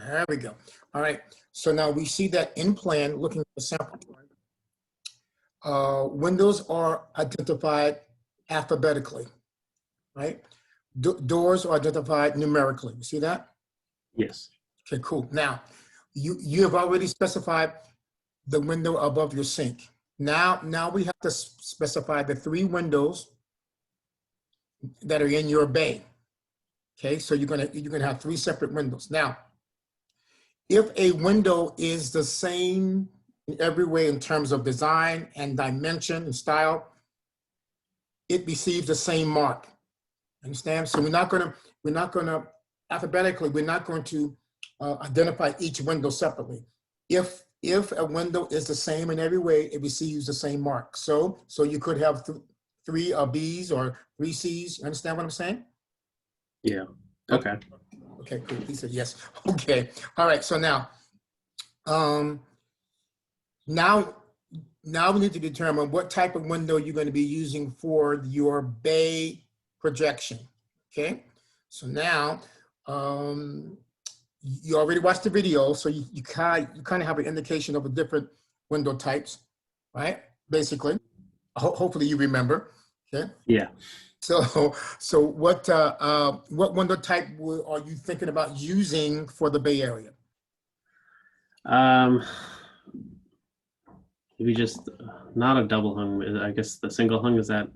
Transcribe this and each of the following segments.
There we go. All right. So now we see that in plan, looking at the sample drawing, windows are identified alphabetically, right? Doors are identified numerically. You see that? Yes. Okay, cool. Now, you have already specified the window above your sink. Now we have to specify the 3 windows that are in your bay. Okay, so you're gonna have 3 separate windows. Now, if a window is the same in every way in terms of design and dimension and style, it receives the same mark. Understand? So we're not gonna alphabetically, we're not going to identify each window separately. If a window is the same in every way, it receives the same mark. So you could have 3 B's or 3 C's. You understand what I'm saying? Yeah. Okay. Okay, cool. He said yes. Okay. All right. So now we need to determine what type of window you're going to be using for your bay projection. Okay. So now you already watched the video, so you kind of have an indication of the different window types, right? Basically, hopefully you remember. Okay. Yeah. So what window type are you thinking about using for the Bay Area? Maybe just not a double hung. I guess the single hung, is that?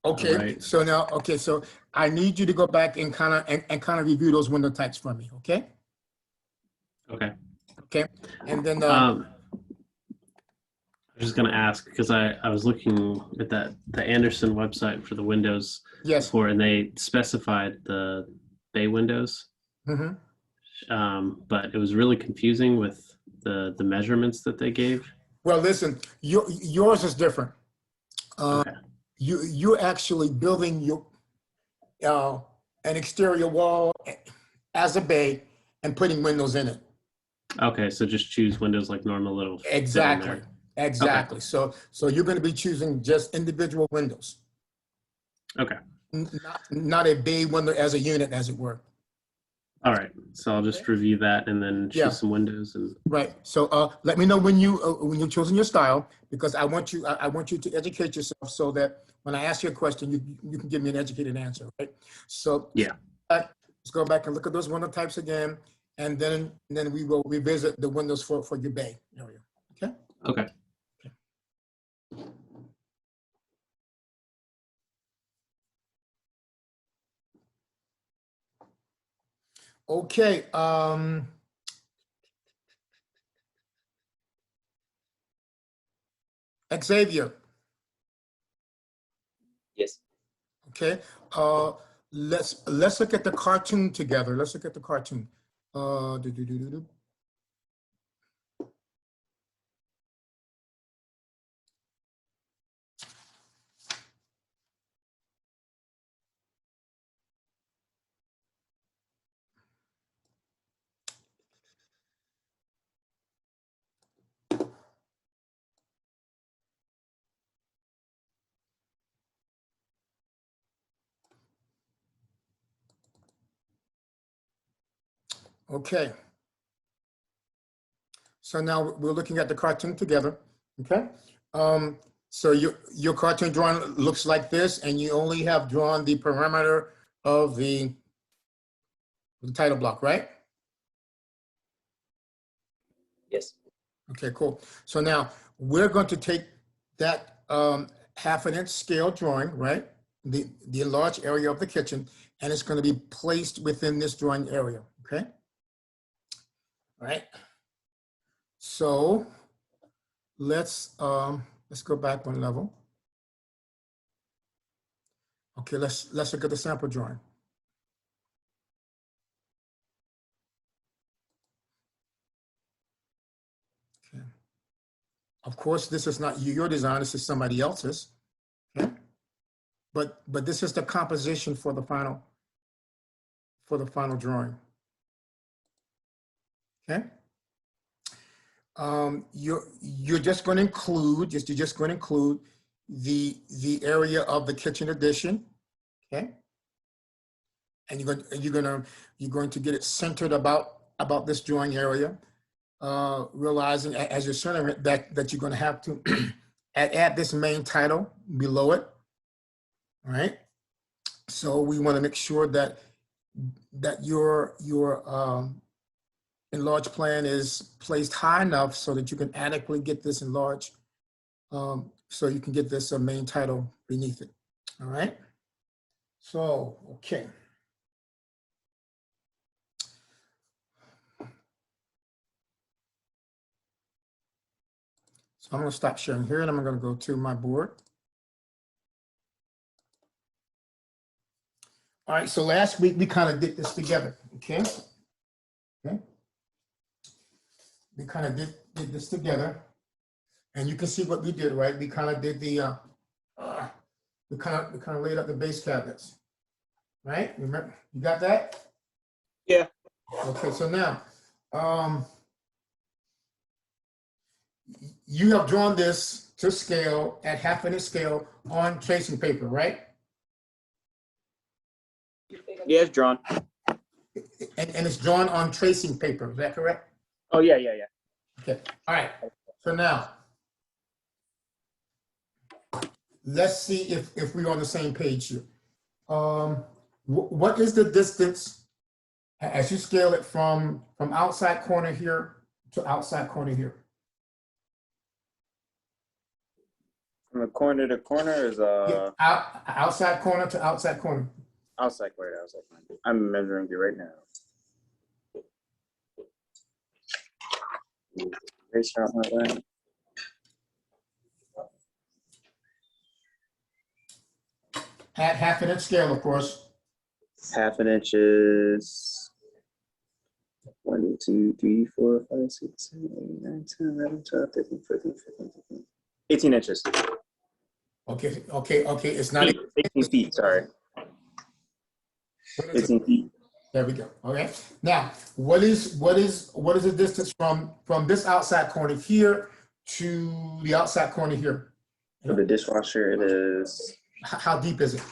Okay. Right. So now, okay. So I need you to go back and kind of review those window types for me. Okay. Okay. Okay. And then I was just going to ask, because I was looking at the Anderson website for the windows before, and they specified the bay windows, but it was really confusing with the measurements that they gave. Well, listen, yours is different. Okay. You're actually building your an exterior wall as a bay and putting windows in it. Okay, so just choose windows like normal little. Exactly. Exactly. Okay. So you're going to be choosing just individual windows. Okay. Not a bay window as a unit, as it were. All right. So I'll just review that and then choose some windows. And right. So let me know when you've chosen your style, because I want you to educate yourself so that when I ask you a question, you can give me an educated answer. Right. So yeah. Let's go back and look at those window types again, and then we will revisit the windows for your bay area. Okay. Okay. Okay. Xavier. Yes. Okay. Let's look at the cartoon together. Let's look at the cartoon. Okay. So now we're looking at the cartoon together. Okay. So your cartoon drawing looks like this, and you only have drawn the perimeter of the title block, right? Yes. Okay, cool. So now we're going to take that 1/2 inch scale drawing, right? The enlarged area of the kitchen, and it's going to be placed within this drawing area. Okay. All right. So let's go back one level. Okay, let's look at the sample drawing. Okay. Of course, this is not your design, this is somebody else's. Okay. But this is the composition for the final drawing. Okay. You're just going to include the area of the kitchen addition, okay? And you're going to get it centered about about this drawing area, realizing as you're centering it that you're going to have to add this main title below it. All right. So we want to make sure that your enlarged plan is placed high enough so that you can adequately get this enlarged, so you can get this main title beneath it. All right. So, okay. So I'm going to stop sharing here and I'm going to go to my board. All right, so last week we kind of did this together, okay? Okay. We kind of did this together, and you can see what we did, right? We kind of did the, we kind of laid out the base cabinets, right? Remember, you got that? Yeah. Okay, so now, you have drawn this to scale at 1/2 inch scale on tracing paper, right? Yeah, it's drawn. And it's drawn on tracing paper, is that correct? Oh, yeah. Okay, all right, so now, let's see if we're on the same page here. What is the distance as you scale it from outside corner here to outside corner here? From the corner to corner is Outside corner to outside corner. outside corner. I'm measuring it right now. Race out my line. At 1/2 inch scale, of course. 1/2 inch is 1, 2, 3, 4, 5, 6, 7, 8, 9, 10, 11, 12, 13, 14, 15, 16. 18 inches. Okay. It's not 18 feet, sorry. 18 feet. There we go. Okay. Now, what is the distance from this outside corner here to the outside corner here? For the dishwasher, it is. How deep is it?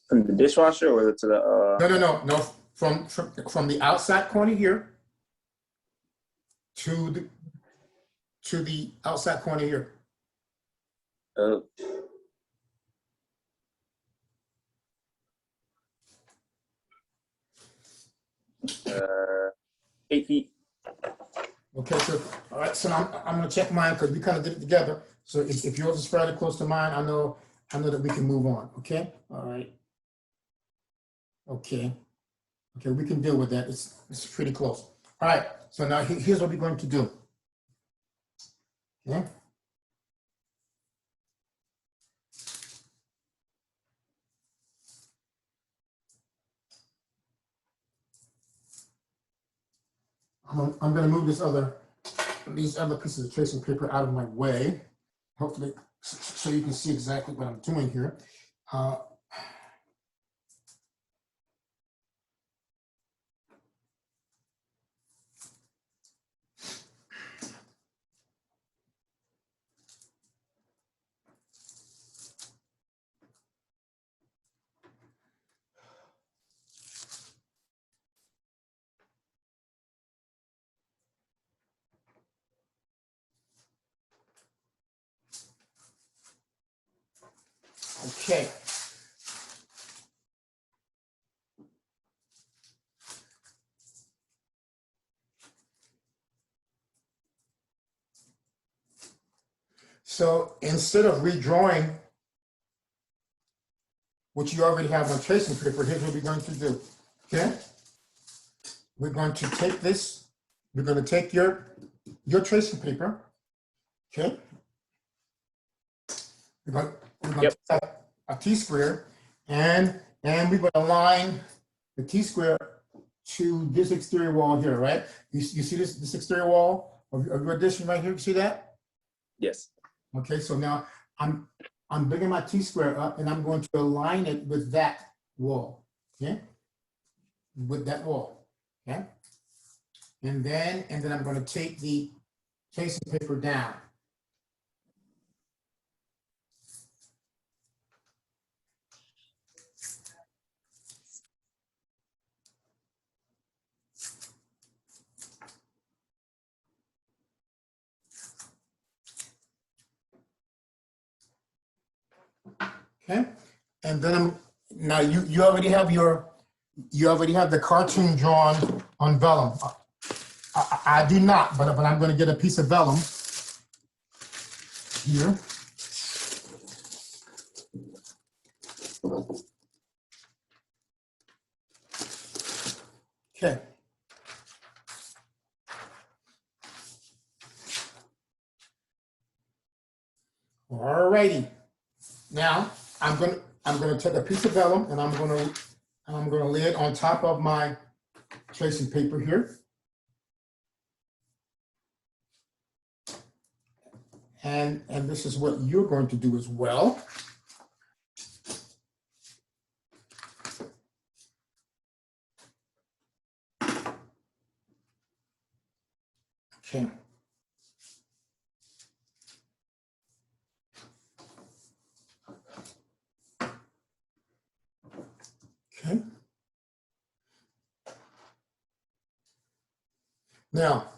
From the dishwasher or to the No. From the outside corner here to the outside corner here. 8 feet. Okay, so all right, so I'm gonna check mine because we kind of did it together. So if yours is fairly close to mine, I know that we can move on. Okay, all right. Okay, we can deal with that. It's pretty close. All right, so now here's what we're going to do. Okay. I'm going to move these other pieces of tracing paper out of my way, hopefully, so you can see exactly what I'm doing here. Okay. So instead of redrawing what you already have on tracing paper, here's what we're going to do. Okay. We're going to take this. We're going to take your tracing paper. Okay. We're going to take a T-square, and we're going to line the T-square to this exterior wall here, right? You see this exterior wall of your addition right here? You see that? Yes. Okay, so now I'm bringing my T-square up, and I'm going to align it with that wall. Okay, with that wall. Okay, and then I'm going to take the tracing paper down. Okay, and then now you already have the cartoon drawn on vellum. I do not, but I'm going to get a piece of vellum here. Okay. All righty. Now I'm gonna take a piece of vellum and I'm gonna lay it on top of my tracing paper here. And this is what you're going to do as well. Okay. Okay. Now,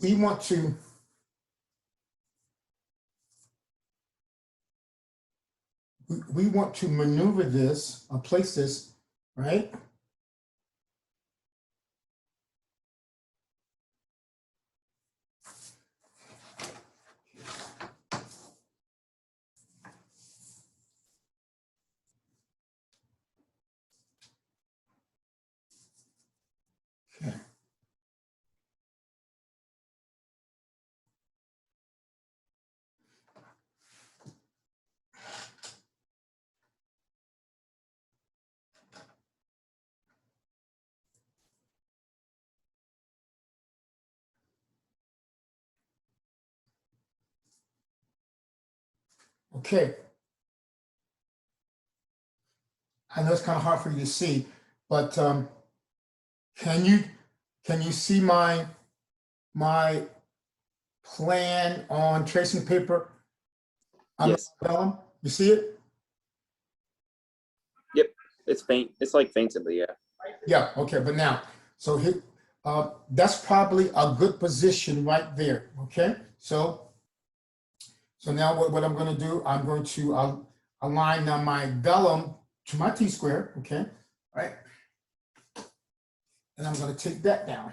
we want to maneuver this or place this, right? Okay. Okay. I know it's kind of hard for you to see, but can you see my plan on tracing paper on Yes. the vellum? You see it? Yep. It's faint. It's like fainted, but yeah. Yeah. Okay. But now, so hit. That's probably a good position right there. Okay. So now what I'm going to do, I'm going to align now my vellum to my T-square. Okay. All right. And I'm going to take that down.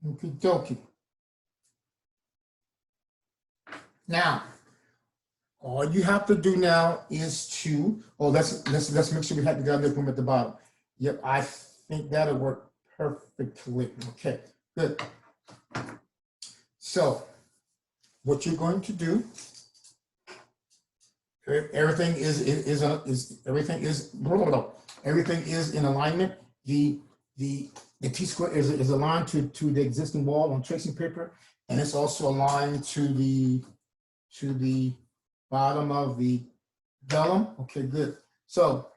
Okie dokie. Now, all you have to do now is to, let's make sure we have the other room at the bottom. Yep, I think that'll work perfectly. Okay, good. So, what you're going to do, everything is in alignment. The T-square is aligned to the existing wall on tracing paper, and it's also aligned to the bottom of the vellum. Okay, good. So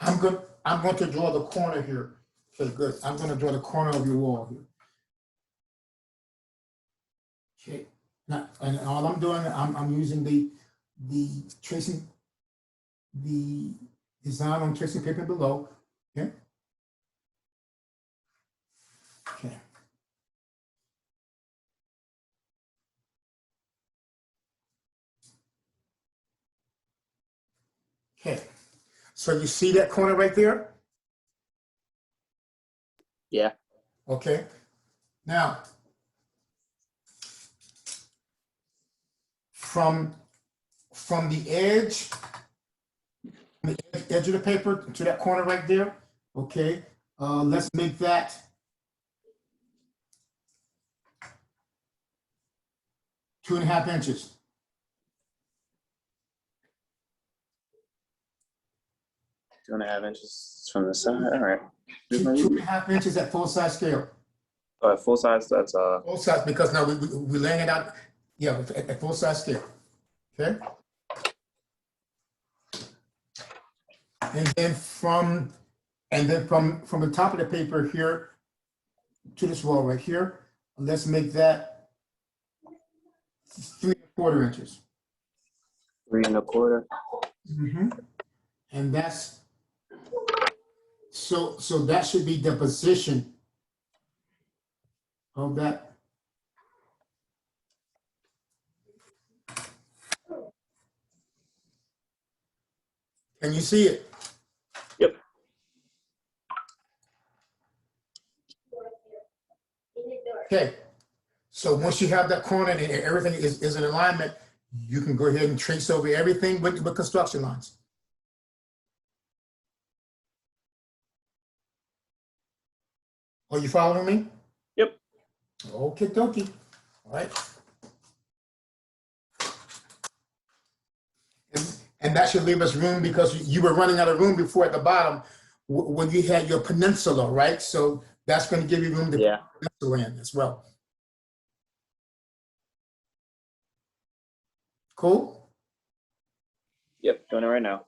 I'm going to draw the corner here. Okay, good. I'm going to draw the corner of your wall here. Okay. Now, and all I'm doing, I'm using the tracing, the design on tracing paper below. Okay. Okay. Okay. So you see that corner right there? Yeah. Okay. Now, from the edge of the paper to that corner right there, okay, let's make that 2.5 inches. 2.5 inches from the side. All right. 2.5 inches at full size scale. Full size. That's Full size, because now we're laying it out. Yeah, at full size scale. Okay. And then from the top of the paper here, to this wall right here. Let's make that 3¼ inches. 3 1/4. And that's, so that should be the position of that. Can you see it? Yep. Okay. So once you have that corner and everything is in alignment, you can go ahead and trace over everything with construction lines. Are you following me? Yep. Okay, dokie. All right. And that should leave us room because you were running out of room before at the bottom when you had your peninsula, right? So that's going to give you room to put the peninsula in as well. Cool? Yep, doing it right now.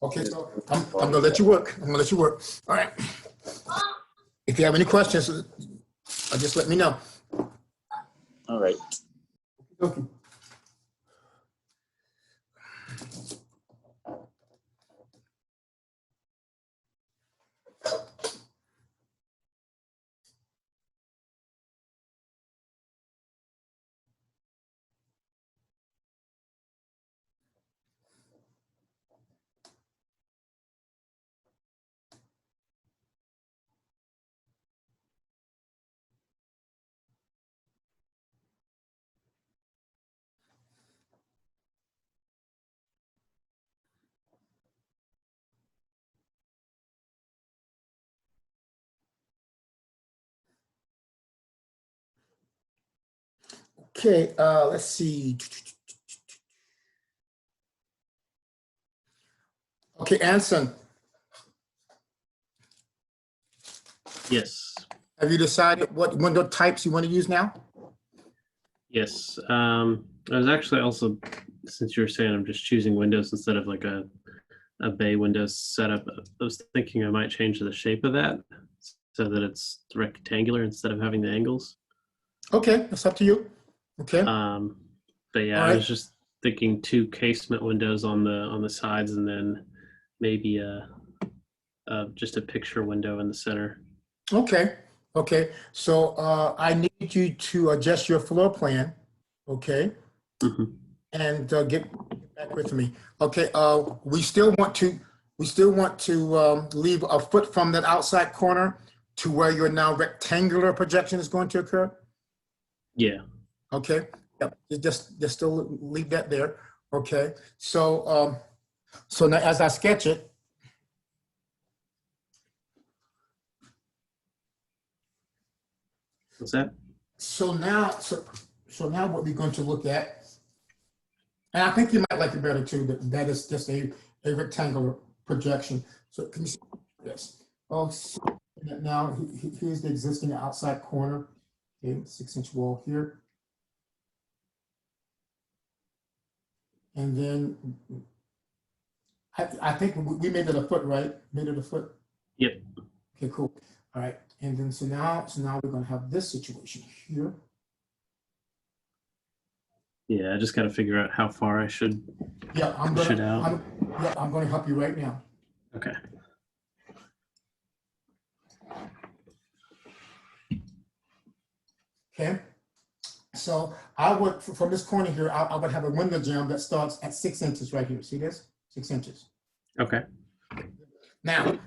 Okay, so I'm going to let you work. I'm going to let you work. All right. If you have any questions, just let me know. All right. Okay. Okay, let's see. Okay, Anson, Yes. have you decided what window types you want to use now? Yes. I was actually also, since you were saying I'm just choosing windows instead of like a bay window setup, I was thinking I might change the shape of that so that it's rectangular instead of having the angles. Okay, that's up to you. Okay. But yeah, All I right. was just thinking 2 casement windows on the sides, and then maybe just a picture window in the center. Okay. Okay. So I need you to adjust your floor plan. Okay. And get back with me. Okay. We still want to leave a foot from that outside corner to where your now rectangular projection is going to occur. Yeah. Okay. Yep. You just still leave that there. Okay. So so now as I sketch it, What's that? so now what we're going to look at, and I think you might like it better too, that is just a rectangular projection. So can you see this? Oh, so now here's the existing outside corner. Okay, 6-inch wall here. And then I think we made it a foot, right? Made it a foot? Yep. Okay, cool. All right. And then so now we're going to have this situation here. Yeah, I just got to figure out how far I should push it out. I'm going to help you right now. Okay. Okay. So I would, from this corner here, I would have a window jamb that starts at 6 inches right here. See this? 6 inches. Okay. Now,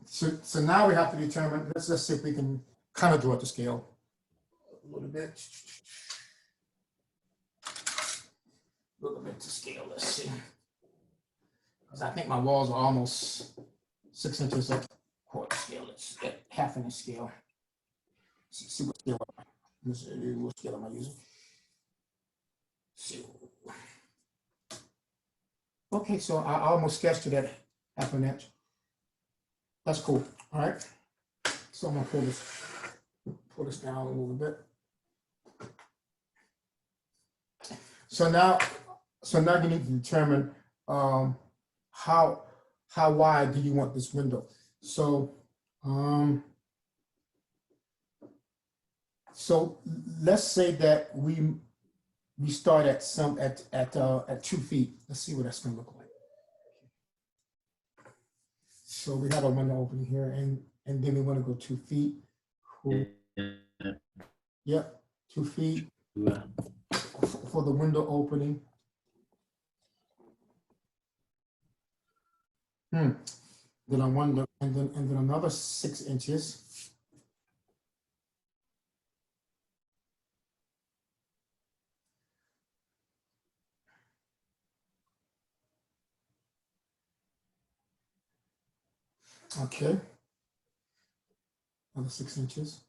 so now we have to determine, let's just see if we can kind of draw it to scale a little bit. A little bit to scale, let's see. Because I think my walls are almost 6 inches at quarter scale. Let's get half-inch scale. See what scale am I using? So, okay, so I almost sketched it at half an inch. That's cool. All right. So I'm gonna pull this down a little bit. So now you need to determine how wide do you want this window. So So let's say that we start at 2 feet. Let's see what that's gonna look like. So we have a window opening here, and then we want to go 2 feet. Cool. Yeah. Yep, 2 feet Uh, for the window opening. Then I wonder, and then another 6 inches. Okay. Another 6 inches.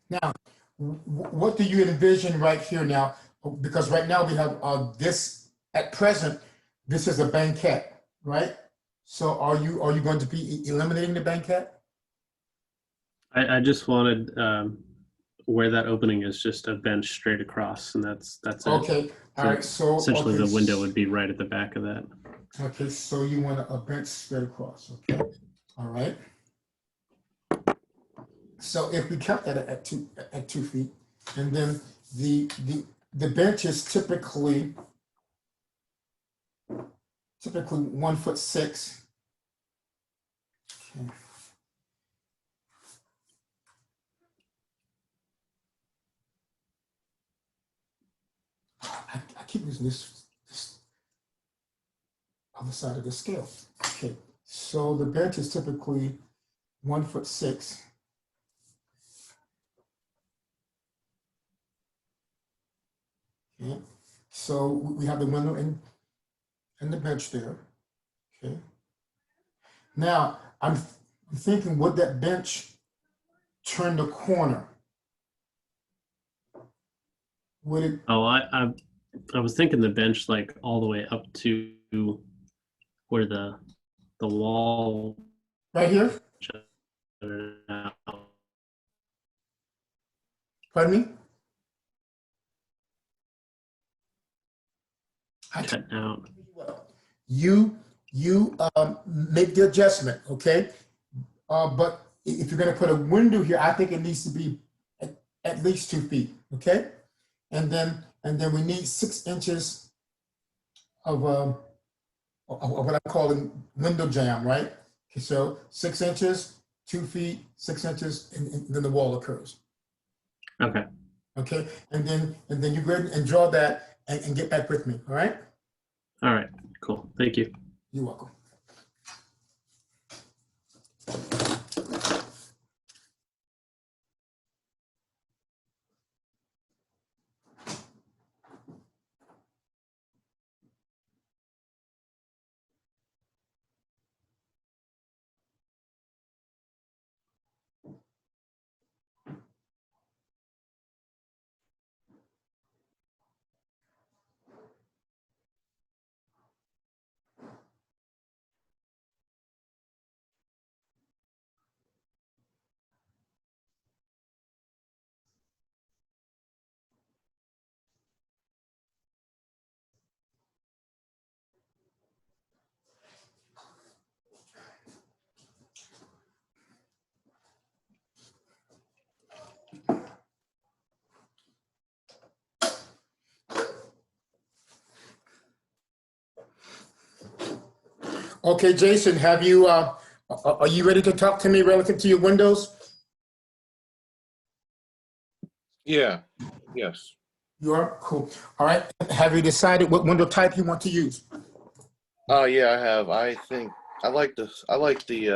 Now, what do you envision right here now? Because right now we have this, at present, this is a banquette, right? So are you going to be eliminating the banquette? I just wanted where that opening is just a bench straight across, and that's it. Okay, all right, so. Essentially, okay, the window would be right at the back of that. Okay, so you want a bench straight across, okay? All right. So if we kept that at 2 feet, and then the bench is typically 1'6". Okay. I keep using this other side of the scale. Okay, so the bench is typically 1'6". Okay, so we have the window and the bench there. Okay. Now I'm thinking, would that bench turn the corner? Would it? Oh, I was thinking the bench like all the way up to where the wall. Right here? Pardon me? Cut out. You make the adjustment, okay? But if you're going to put a window here, I think it needs to be at least 2 feet, okay? And then we need 6 inches of what I call a window jamb, right? Okay, so 6 inches, 2 feet, 6 inches, and then the wall occurs. Okay. Okay, and then you go ahead and draw that and get back with me, all right? All right. Cool. Thank you. You're welcome. Okay, Jason, are you ready to talk to me relative to your windows? Yeah, yes. You are? Cool. All right. Have you decided what window type you want to use? Yeah, I have. I think I like this. I like the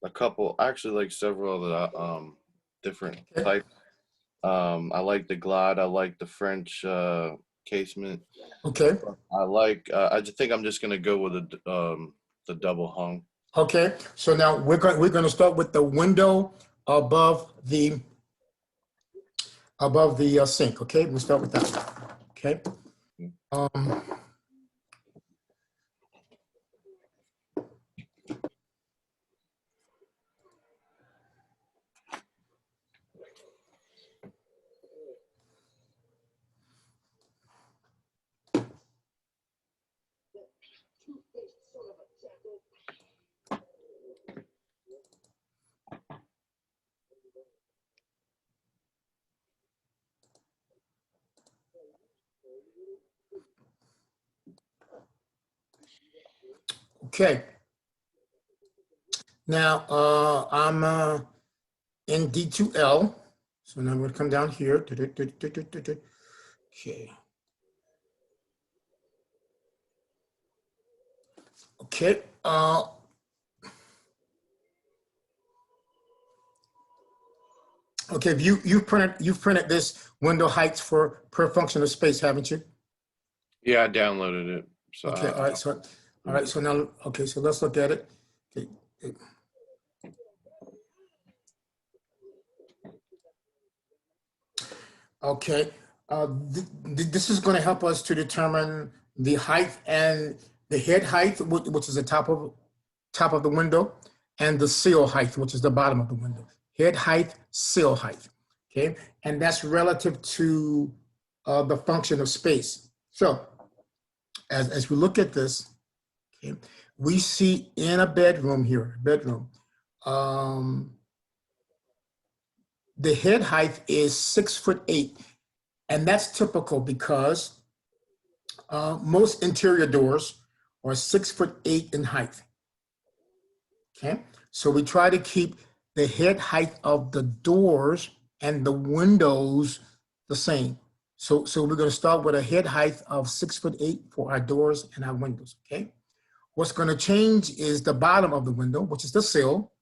a couple, actually like several of the different Okay. types. I like the glide. I like the French casement. Okay. I just think I'm just gonna go with the double hung. Okay. So now we're going to start with the window above the sink. Okay. We'll start with that. Okay. Okay. Now, I'm in D2L. So now I'm going to come down here. Okay. Okay. Okay. You've printed this window heights for per function of space, haven't you? Yeah, I downloaded it. So Okay. All right. So all right. So now, okay. So let's look at it. Okay. Okay. This is going to help us to determine the height and the head height, which is the top of the window, and the sill height, which is the bottom of the window. Head height, sill height. Okay, and that's relative to the function of space. So, as we look at this, okay, we see in a bedroom here, the head height is 6'8", and that's typical because most interior doors are 6'8" in height. Okay, so we try to keep the head height of the doors and the windows the same. So we're going to start with a head height of 6'8" for our doors and our windows. Okay, what's going to change is the bottom of the window, which is the sill.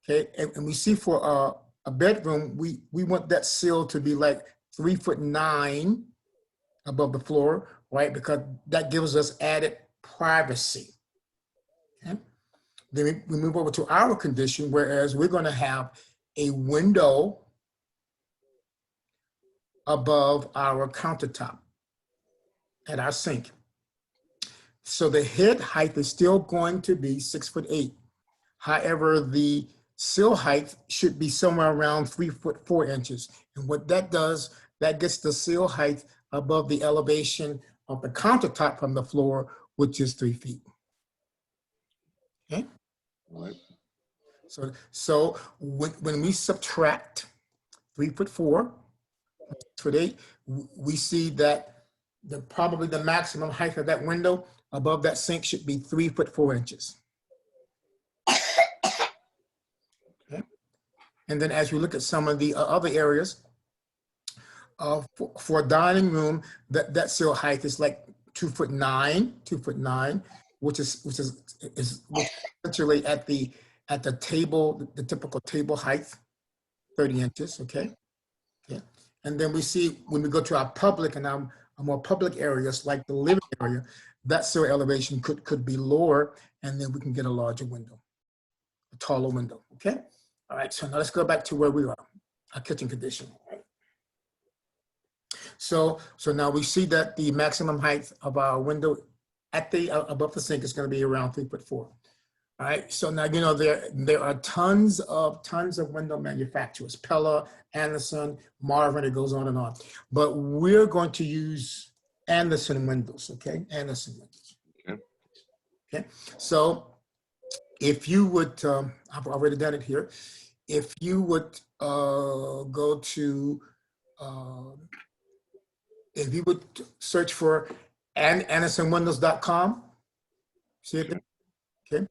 Okay, and we see for a bedroom, we want that sill to be like 3'9" above the floor, right? Because that gives us added privacy. Okay. Then we move over to our condition, whereas we're going to have a window above our countertop at our sink. So the head height is still going to be 6'8". However, the sill height should be somewhere around 3'4". And what that does, that gets the sill height above the elevation of the countertop from the floor, which is 3 feet. Okay. all right. So when we subtract 3'4", 6'8", we see that probably the maximum height of that window above that sink should be 3'4". Okay. And then as we look at some of the other areas, for a dining room, that sill height is like 2'9", which is essentially at the table, the typical table height, 30 inches. Okay. Yeah. And then we see when we go to our public and our more public areas like the living area, that sill elevation could be lower, and then we can get a larger window, a taller window. Okay. All right. So now let's go back to where we are, our kitchen condition. So now we see that the maximum height of our window at the above the sink is going to be around 3'4". All right. So now there are tons of window manufacturers: Pella, Anderson, Marvin. It goes on and on. But we're going to use Anderson windows. Okay, Anderson windows. Okay. Okay. So if you would, I've already done it here. If you would go to if you would search for AndersonWindows.com, see it there? Okay.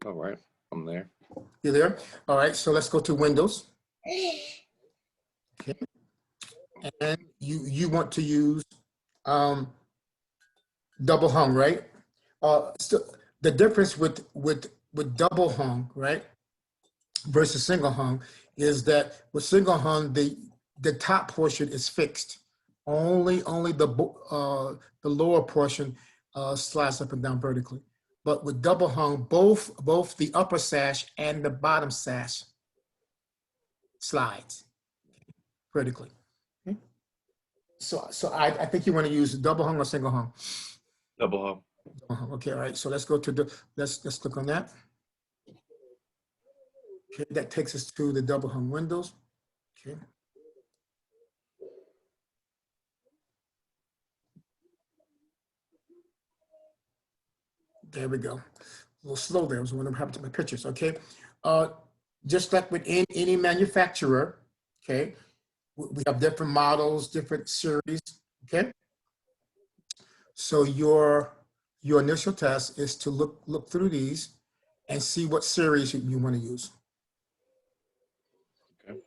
All right, I'm there. You there? All right, so let's go to Windows. Okay. And you want to use double hung, right? So the difference with double hung, right, versus single hung is that with single hung, the top portion is fixed. Only the lower portion slides up and down vertically. But with double hung, both the upper sash and the bottom sash slides. vertically. Okay. So I think you want to use double hung or single hung. Double hung. Okay, all right. So let's go to the let's click on that. Okay, that takes us to the double hung windows. Okay. There we go. A little slow there. I was wondering what happened to my pictures. Okay. Just like with any manufacturer, okay, we have different models, different series. Okay. So your initial task is to look through these and see what series you want to use. Okay.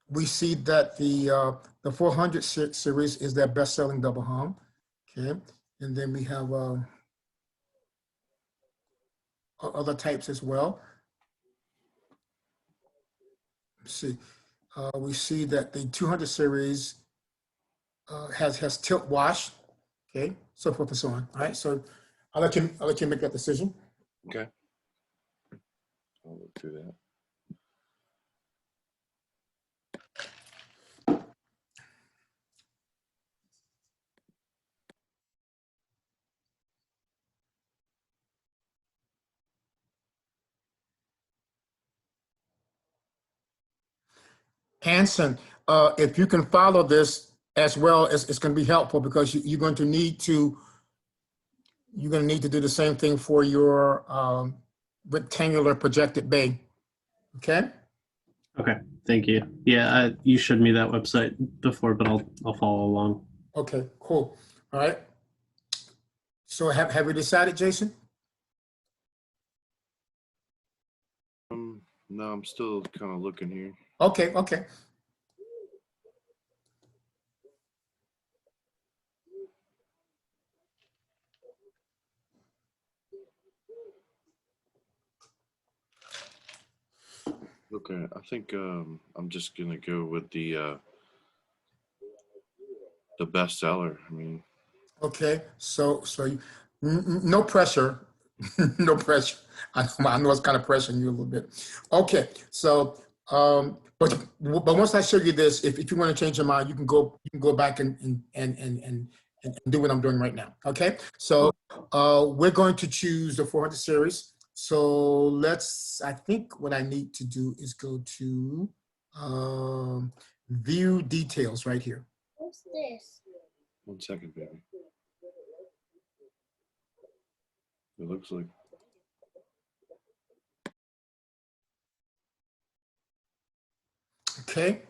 We see that the 400 series is their best-selling double hung. Okay, and then we have other types as well. Let's see, we see that the 200 series has tilt wash. Okay, so forth and so on. All right, so I'll let you make that decision. Okay. I'll look through that. Hanson, if you can follow this as well, it's going to be helpful because you're going to need to do the same thing for your rectangular projected bay. Okay. Okay, thank you. Yeah, you showed me that website before, but I'll follow along. Okay. Cool. All right. So have we decided, Jason? No, I'm still kind of looking here. Okay. Okay. Okay, I think I'm just gonna go with the bestseller. I mean, Okay. So no pressure. No pressure. I know it's kind of pressuring you a little bit. Okay. So but once I show you this, if you want to change your mind, you can go back and do what I'm doing right now. Okay. So we're going to choose the 400 series. So I think what I need to do is go to view details right here. What's this? 1 second, baby. It looks like. Okay,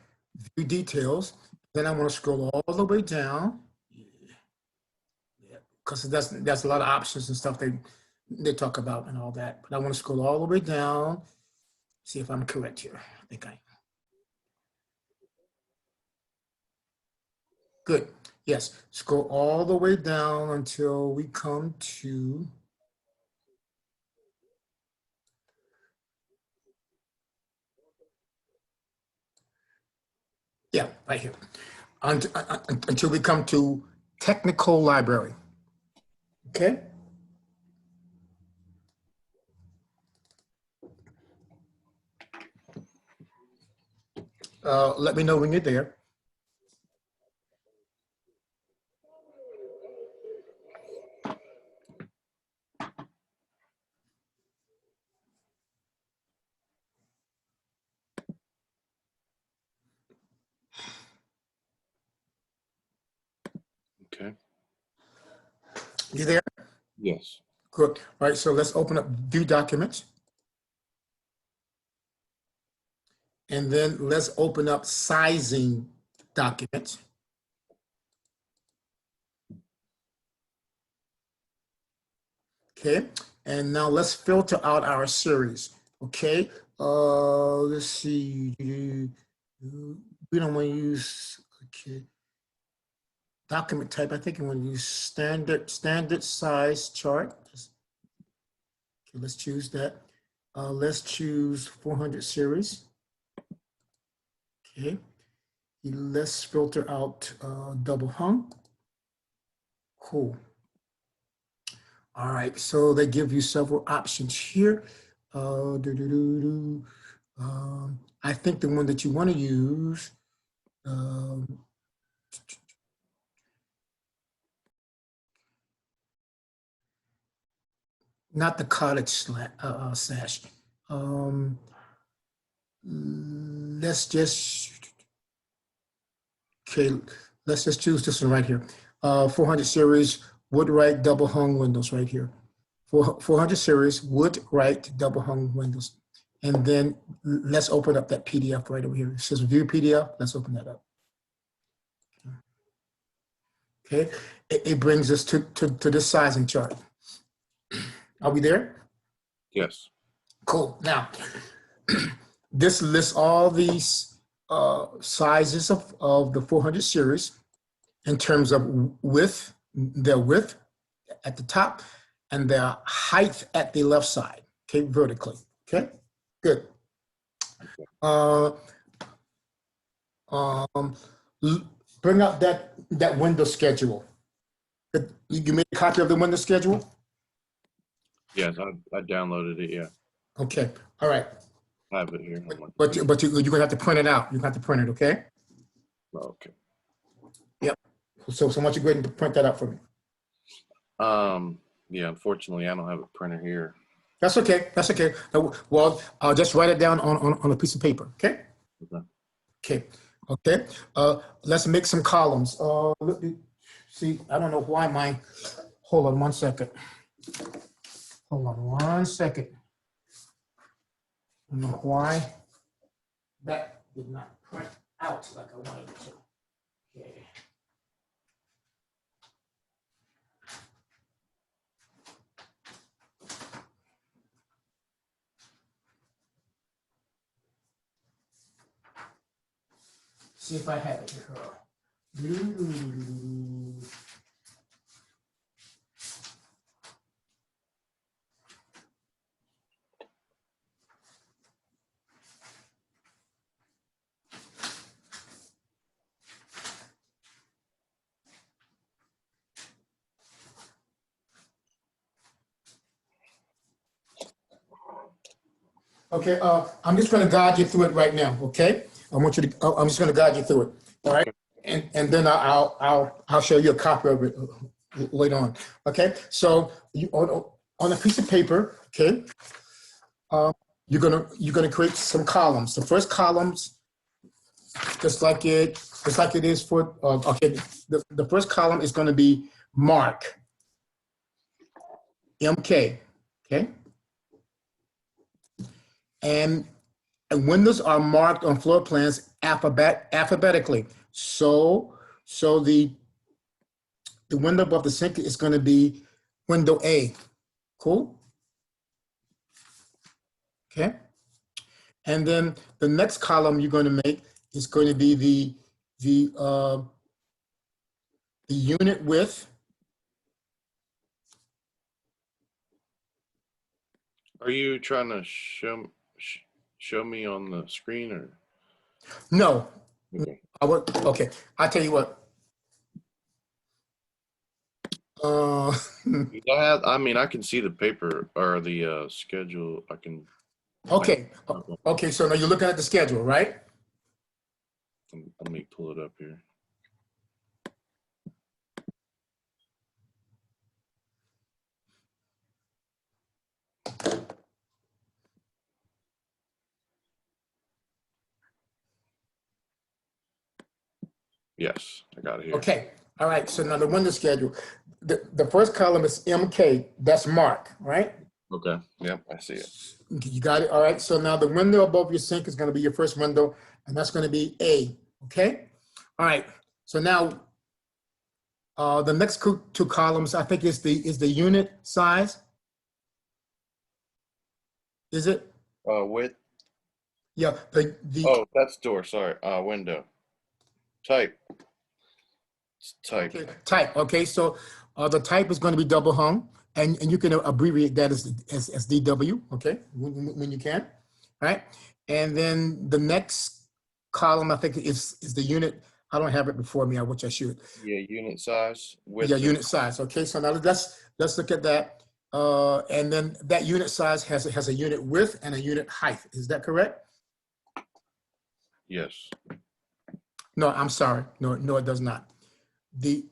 view details. Then I want to scroll all the way down. Because that's a lot of options and stuff they talk about and all that. But I want to scroll all the way down, see if I'm correct here. I think I am. Good. Yes. Scroll all the way down until we come to right here. Until we come to technical library. Okay. Let me know when you're there. Okay. You there? Yes. Good. All right. So let's open up view documents. And then let's open up sizing documents. Okay, and now let's filter out our series. Okay, let's see. We don't want to use document type. I think I want to use standard size chart. Okay, let's choose that. Let's choose 400 series. Okay, let's filter out double hung. Cool. All right, so they give you several options here. I think the one that you want to use, not the cottage sash. Let's just, okay, let's just choose this one right here. 400 series wood-right double hung windows right here. 400 series wood-right double hung windows. And then let's open up that PDF right over here. It says view PDF. Let's open that up. Okay, it brings us to this sizing chart. Are we there? Yes. Cool. Now, this lists all these sizes of the 400 series in terms of width, their width at the top, and their height at the left side, okay, vertically, okay? Good. Bring up that window schedule. You made a copy of the window schedule? Yes, I downloaded it. Yeah, Okay, all right. I have it here. But you're gonna have to print it out. You're gonna have to print it, okay? Okay. Yep. So why don't you go ahead and print that out for me? Yeah, unfortunately, I don't have a printer here. That's okay. That's okay. Well, I'll just write it down on a piece of paper. Okay. Okay. Okay. Let's make some columns. Let me see. I don't know why mine. Hold on 1 second. Hold on 1 second. I don't know why that did not print out like I wanted it to. Okay. See if I have it here. Okay, I'm just going to guide you through it right now. Okay, I'm just going to guide you through it. All right, and then I'll show you a copy of it later on. Okay, so you on a piece of paper. Okay, you're gonna create some columns. The first columns, just like it is for okay. The first column is going to be mark. MK. Okay. And windows are marked on floor plans alphabetically. So the window above the sink is going to be window A. Cool? Okay. And then the next column you're going to make is going to be the unit width. Are you trying to show me on the screen or? No. Okay. Okay. I'll tell you what. I mean, I can see the paper or the schedule. I can. Okay. Okay. So now you're looking at the schedule, right? Let me pull it up here. Yes, I got it here. Okay. All right. So now the window schedule. The first column is MK. That's mark, right? Okay. Yep, I see it. You got it. All right. So now the window above your sink is going to be your first window, and that's going to be A. Okay. All right. So now the next two columns, I think, is the unit size. Is it? Width. Yeah. Oh, that's door. Sorry. Window. Type. Type. Okay, type. Okay. So the type is going to be double hung, and you can abbreviate that as DW. Okay, when you can. All right. And then the next column, I think, is the unit. I don't have it before me, which I should. Yeah, unit size. Width. Yeah, unit size. Okay, so now let's look at that. And then that unit size has a unit width and a unit height. Is that correct? Yes. No, I'm sorry. No, it does not. The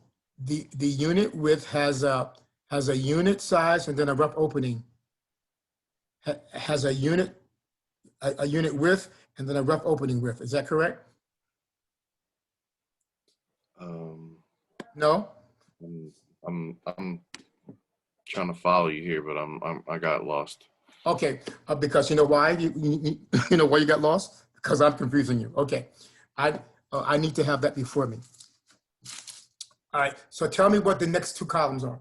unit width has a unit size and then a rough opening. Has a unit width and then a rough opening width. Is that correct? No? I'm trying to follow you here, but I got lost. Okay, because you know why you know why you got lost? Because I'm confusing you. Okay, I need to have that before me. All right, so tell me what the next two columns are.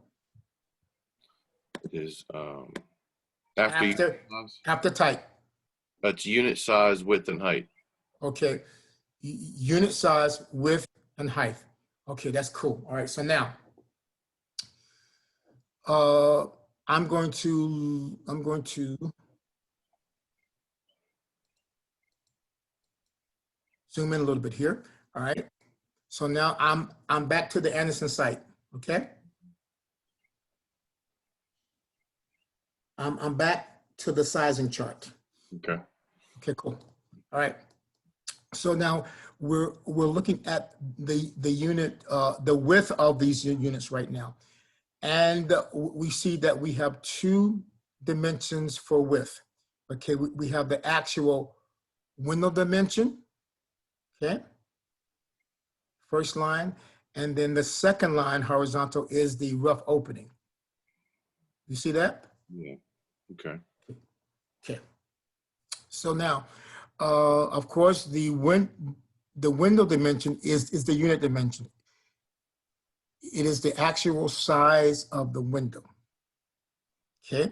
Is after unit size? After type. That's unit size, width, and height. Okay, unit size, width, and height. Okay, that's cool. All right, so now I'm going to zoom in a little bit here. All right, so now I'm back to the Anderson site. Okay, I'm back to the sizing chart. Okay. Okay, cool. All right. So now we're looking at the unit, the width of these units right now. And we see that we have two dimensions for width. Okay, we have the actual window dimension, okay? First line, and then the second line horizontal is the rough opening. You see that? Yeah. Okay. Okay. So now, of course, the window dimension is the unit dimension. It is the actual size of the window. Okay.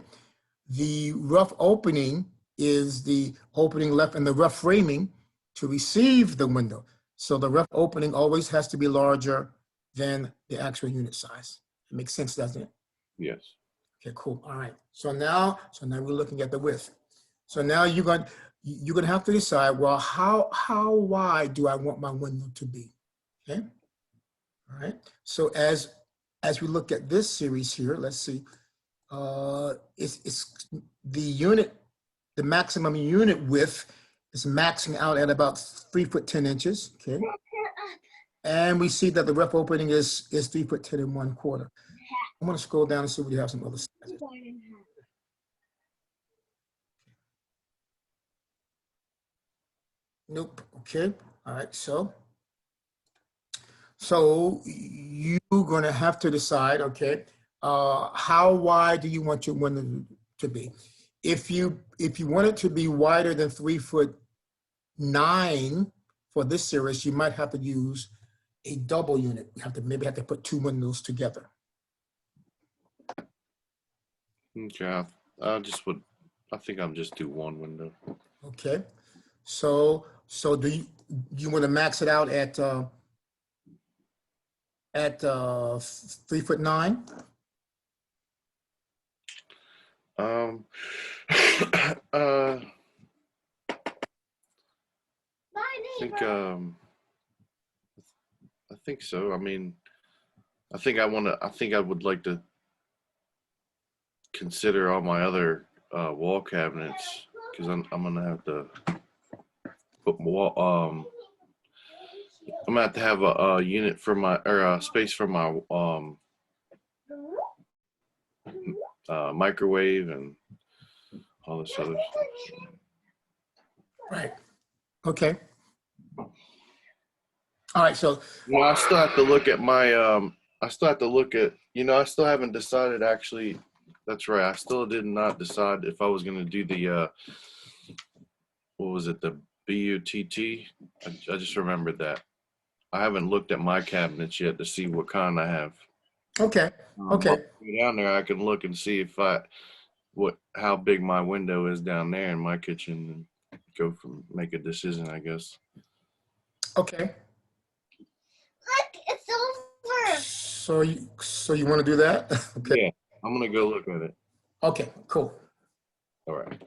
The rough opening is the opening left and the rough framing to receive the window. So the rough opening always has to be larger than the actual unit size. It makes sense, doesn't it? Yes. Okay, cool. All right. So now we're looking at the width. So now you're going to have to decide, well, how wide do I want my window to be? Okay. All right. So as we look at this series here, let's see. It's the maximum unit width is maxing out at about 3'10". Okay. And we see that the rough opening is 3'10" and 1/4. I'm going to scroll down and see if we have some other sizes. Nope. Okay. All right. So you're going to have to decide, okay, how wide do you want your window to be? If you want it to be wider than 3'9" for this series, you might have to use a double unit. You have to maybe put two windows together. Okay. I think I'm just do one window. Okay. So do you want to max it out at 3'9"? I think so. I mean, I think I would like to consider all my other wall cabinets because I'm gonna have to put more. I'm gonna have to have a unit for my a space for my microwave and all this other stuff. Right. Okay. All right. So well, I still have to look at my. I still have to look at. I still haven't decided actually. That's right. I still did not decide if I was going to do the. What was it? The BUTT. I just remembered that. I haven't looked at my cabinets yet to see what kind I have. okay. Okay. Down there, I can look and see if how big my window is down there in my kitchen, and make a decision, I guess. Okay. Look, it's over. So you want to do that? Okay. Yeah, I'm gonna go look at it. Okay. Cool. All right.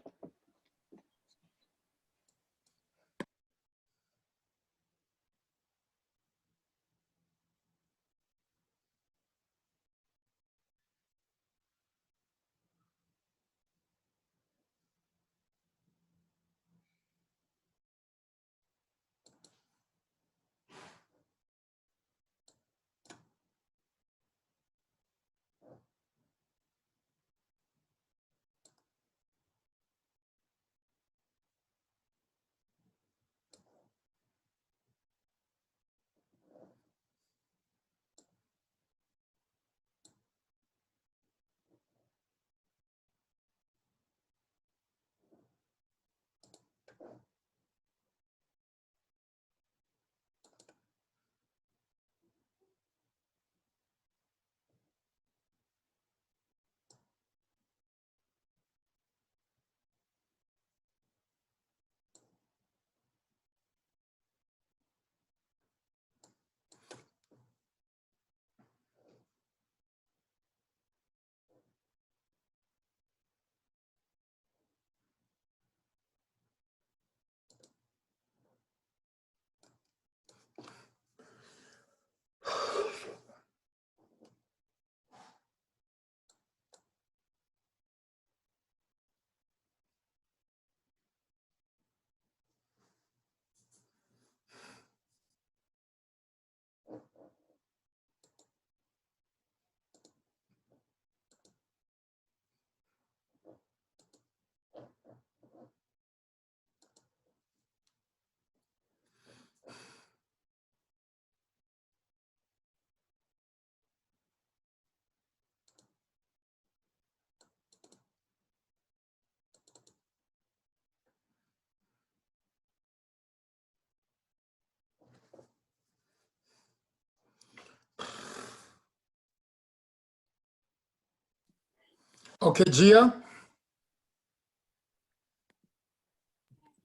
Okay, Gia,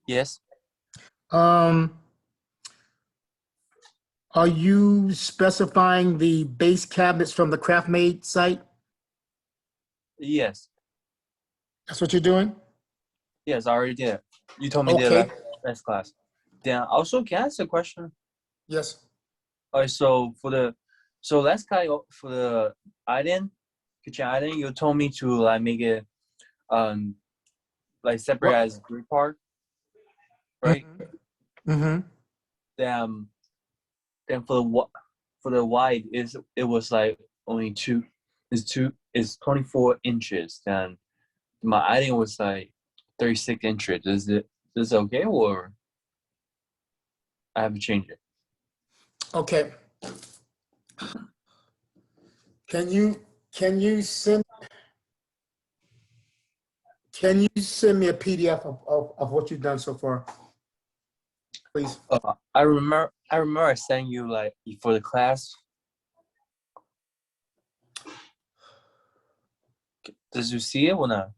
Yes. are you specifying the base cabinets from the CraftMade site? Yes. That's what you're doing? Yes, I already did. You told me that Okay, last class. Then also, can I ask a question? yes. All right, so last class for the island, kitchen island, you told me to like make it like separate What? as three part, right? Mm-hmm. Then for the wide it was like only is 24 inches. Then my island was like 36 inches. Is it okay or I have to change it? Okay. Can you send me a PDF of what you've done so far, please? I remember I sent you like for the class. Does you see it or not?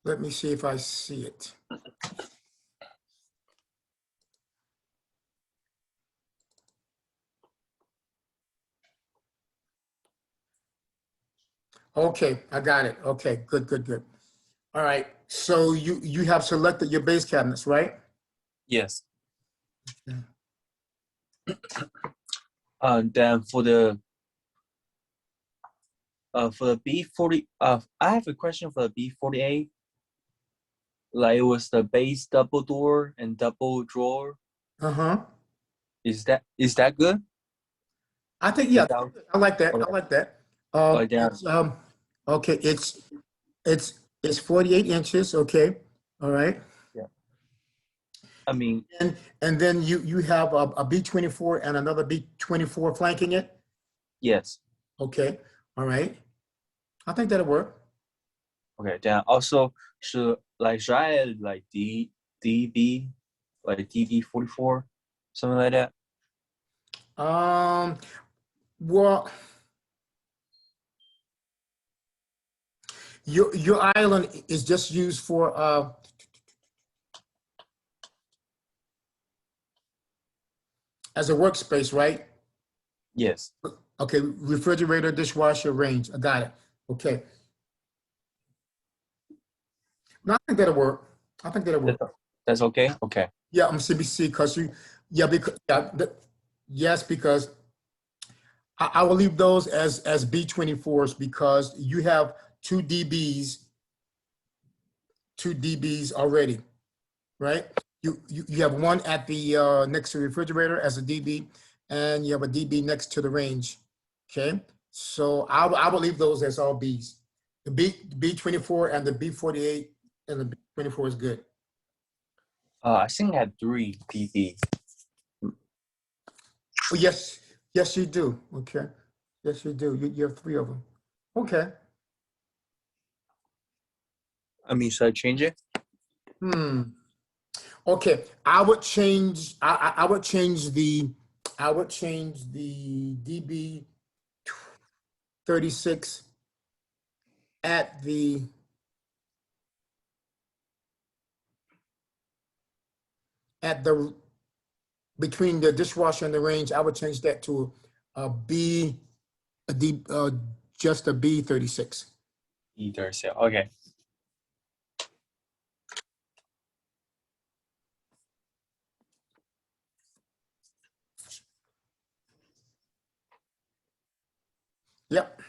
Let me see if I see it. Okay, I got it. Okay, good, good, good. All right. So you have selected your base cabinets, right? Yes. Yeah. Then for the B40, I have a question for the B48. Like it was the base double door and double drawer. Uh-huh. Is that good? I think, yeah, Without I like that. I okay. like that. Like that. It's, okay, it's 48 inches, okay. All right. Yeah. I mean, And then you have a B24 and another B24 flanking it. yes. Okay. All right. I think that'll work. Okay. Then also should I add like DB like DB44 something like that? Well, your island is just used for as a workspace, right? Yes. Okay, refrigerator, dishwasher, range. I got it. Okay. No, I think that'll work. I think that'll work. That's okay. Okay. Yeah, I'm CBC because yes, because I will leave those as B24s because you have two DBs already, right? You have one at the next to the refrigerator as a DB, and you have a DB next to the range. Okay, so I will leave those as all Bs. The B24 and the B48 and the B24 is good. I think I had 3 DB. Oh, yes, yes, you do. Okay, yes, you do. You have 3 of them. Okay. I mean, should I change it? Okay, I would change. I would change the. I would change the DB 36 at the between the dishwasher and the range. I would change that to a B, a D, just a B36. Either so. Okay. Yep.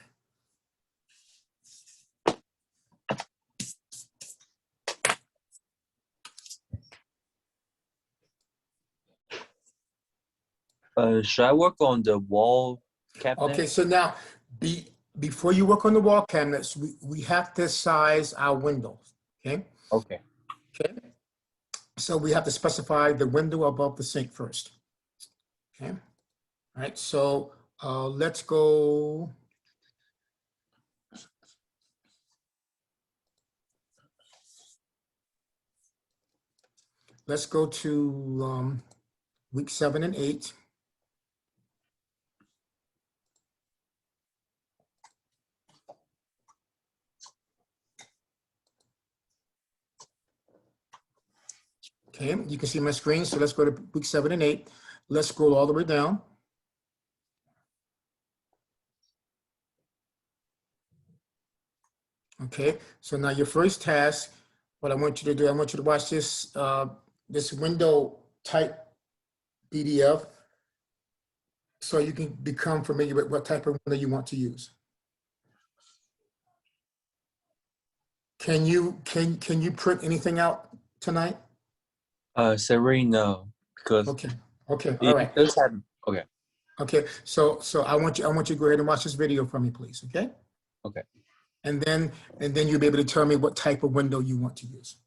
Should I work on the wall cabinet? Okay, so now before you work on the wall cabinets, we have to size our windows. Okay. Okay. Okay. So we have to specify the window above the sink first. Okay. All right. So let's go. Let's go to week 7 and 8. Okay, you can see my screen. So let's go to week 7 and 8. Let's scroll all the way down. Okay, so now your first task, what I want you to do, I want you to watch this, this window type PDF so you can become familiar with what type of window you want to use. Can you print anything out tonight? Severely, no, because Okay, okay, all right. it does have. Okay. Okay, so I want you to go ahead and watch this video for me, please, okay? Okay. And then you'll be able to tell me what type of window you want to use.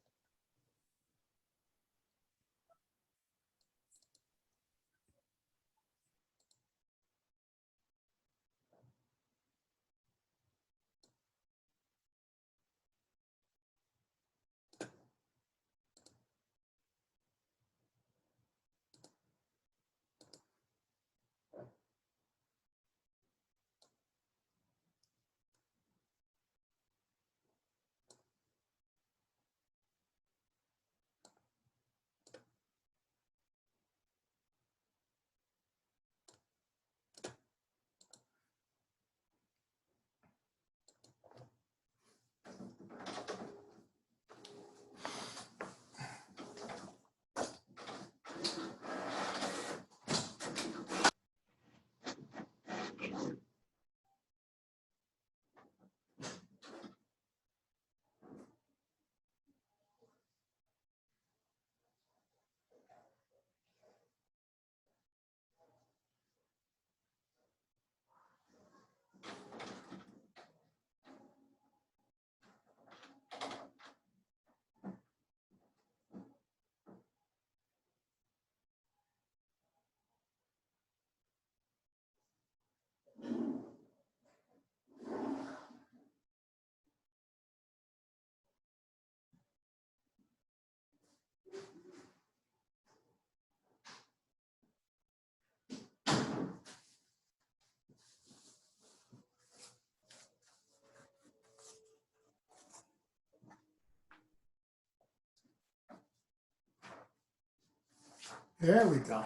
There we go.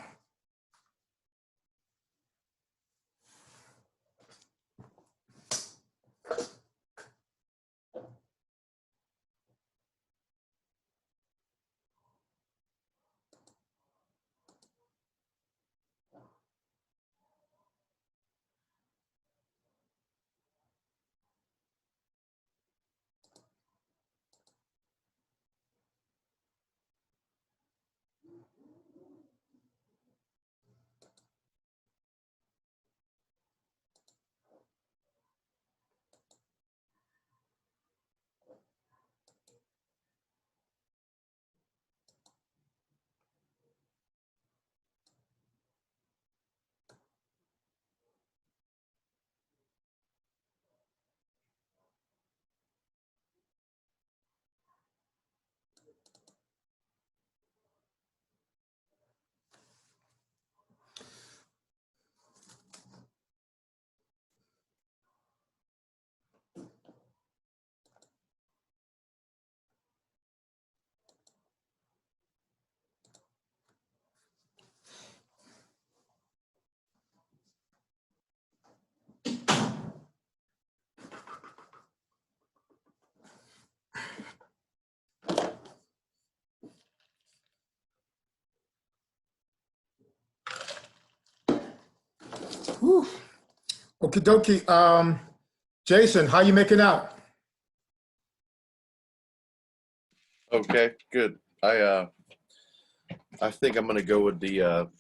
Whew. Okie dokie. Jason, how you making out? Okay, good. I think I'm gonna go with the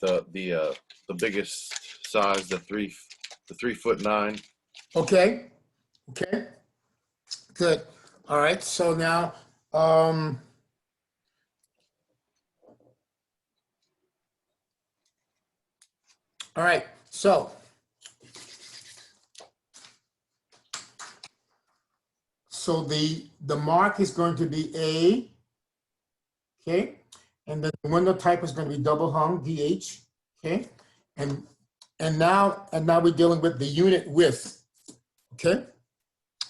biggest size, the 3'9". Okay. Okay. Good. All right. So now, all right. So the mark is going to be A. Okay. And then the window type is going to be double hung, DH. Okay. And now we're dealing with the unit width. Okay.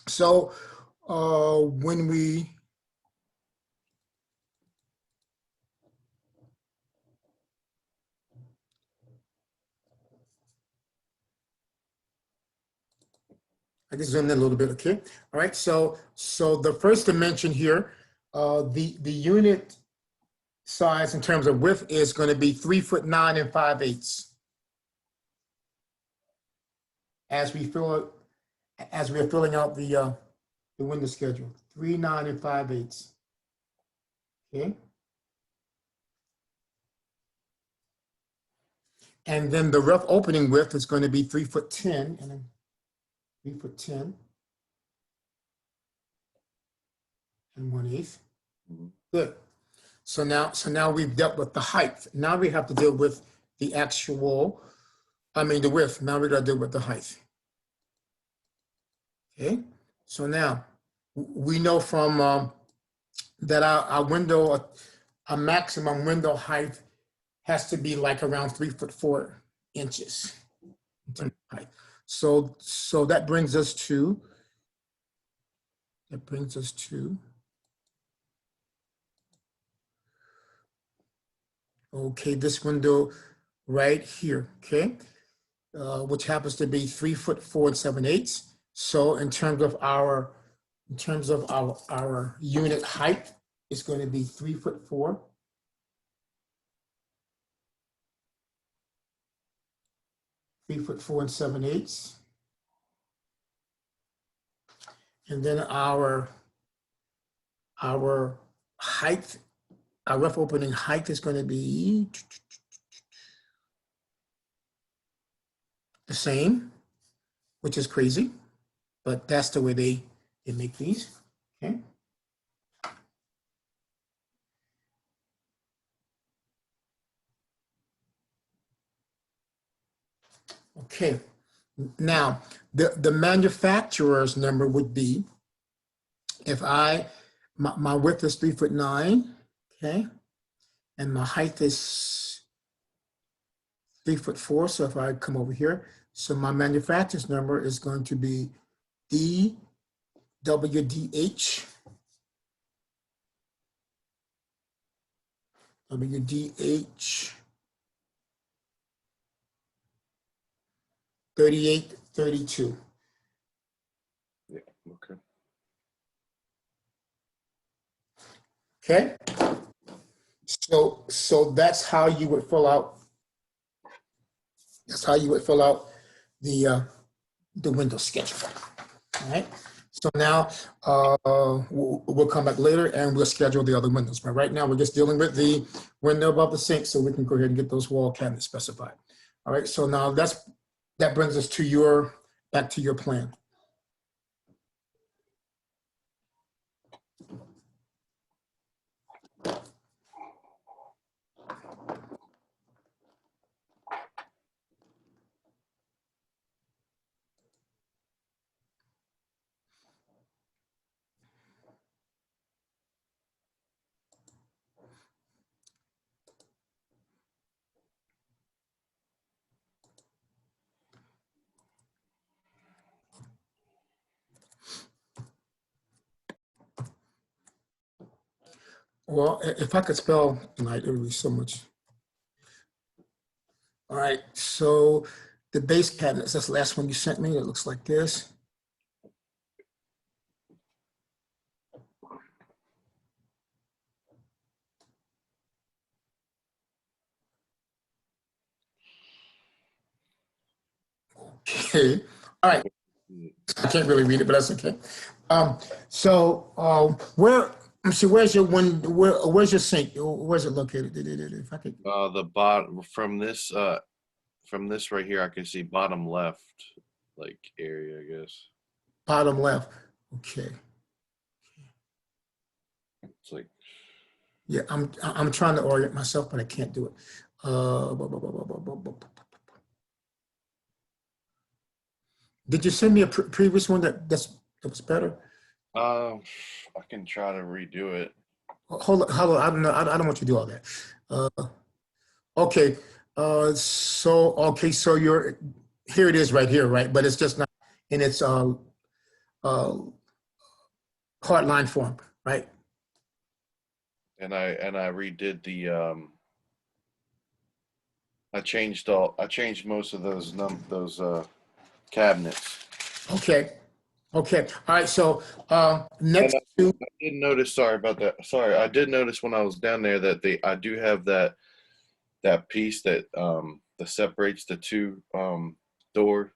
So when we I can zoom in a little bit, okay? All right, so the first dimension here, the unit size in terms of width is going to be 3'9" 5/8. As we are filling out the window schedule, 3'9" 5/8. Okay. And then the rough opening width is going to be 3'10" and then 3'10" and 1/8. Good. So now we've dealt with the height. Now we have to deal with the the width. Now we got to deal with the height. Okay. So now we know from that our window, a maximum window height has to be like around 3'4" in terms of height. So that brings us to okay, this window right here, okay, which happens to be 3'4" and 7/8. So in terms of our unit height, it's going to be 3'4". 3'4" and 7/8. And then our height, our rough opening height is going to be the same, which is crazy, but that's the way they make these. Okay. Okay. Now, the manufacturer's number would be, if my width is 3'9", okay, and my height is 3'4". So if I come over here, so my manufacturer's number is going to be WDH 3832. Yeah. Okay. Okay. So that's how you would fill out. That's how you would fill out the window schedule. All right. So now we'll come back later and we'll schedule the other windows. But right now we're just dealing with the window above the sink, so we can go ahead and get those wall cabinets specified. All right. So now that brings us to back to your plan. Well, if I could spell tonight, it would be so much. All right, so the base cabinets, that's the last one you sent me. It looks like this. Okay, all right. I can't really read it, but that's okay. Where's your where's your sink? Where's it located? If I could. The bottom from this right here, I can see bottom left, like area, I guess. Bottom left. Okay. It's like, Yeah, I'm trying to orient myself, but I can't do it. Did you send me a previous one that was better? I can try to redo it. Hold on. I don't know. I don't want you to do all that. Okay. So you're here. It is right here, right? But it's just not in its hard line form, right? And I redid the I changed most of those cabinets. Okay. Okay, all right, so next And to, I did notice, sorry about that. Sorry, I did notice when I was down there that I do have that piece that separates the two the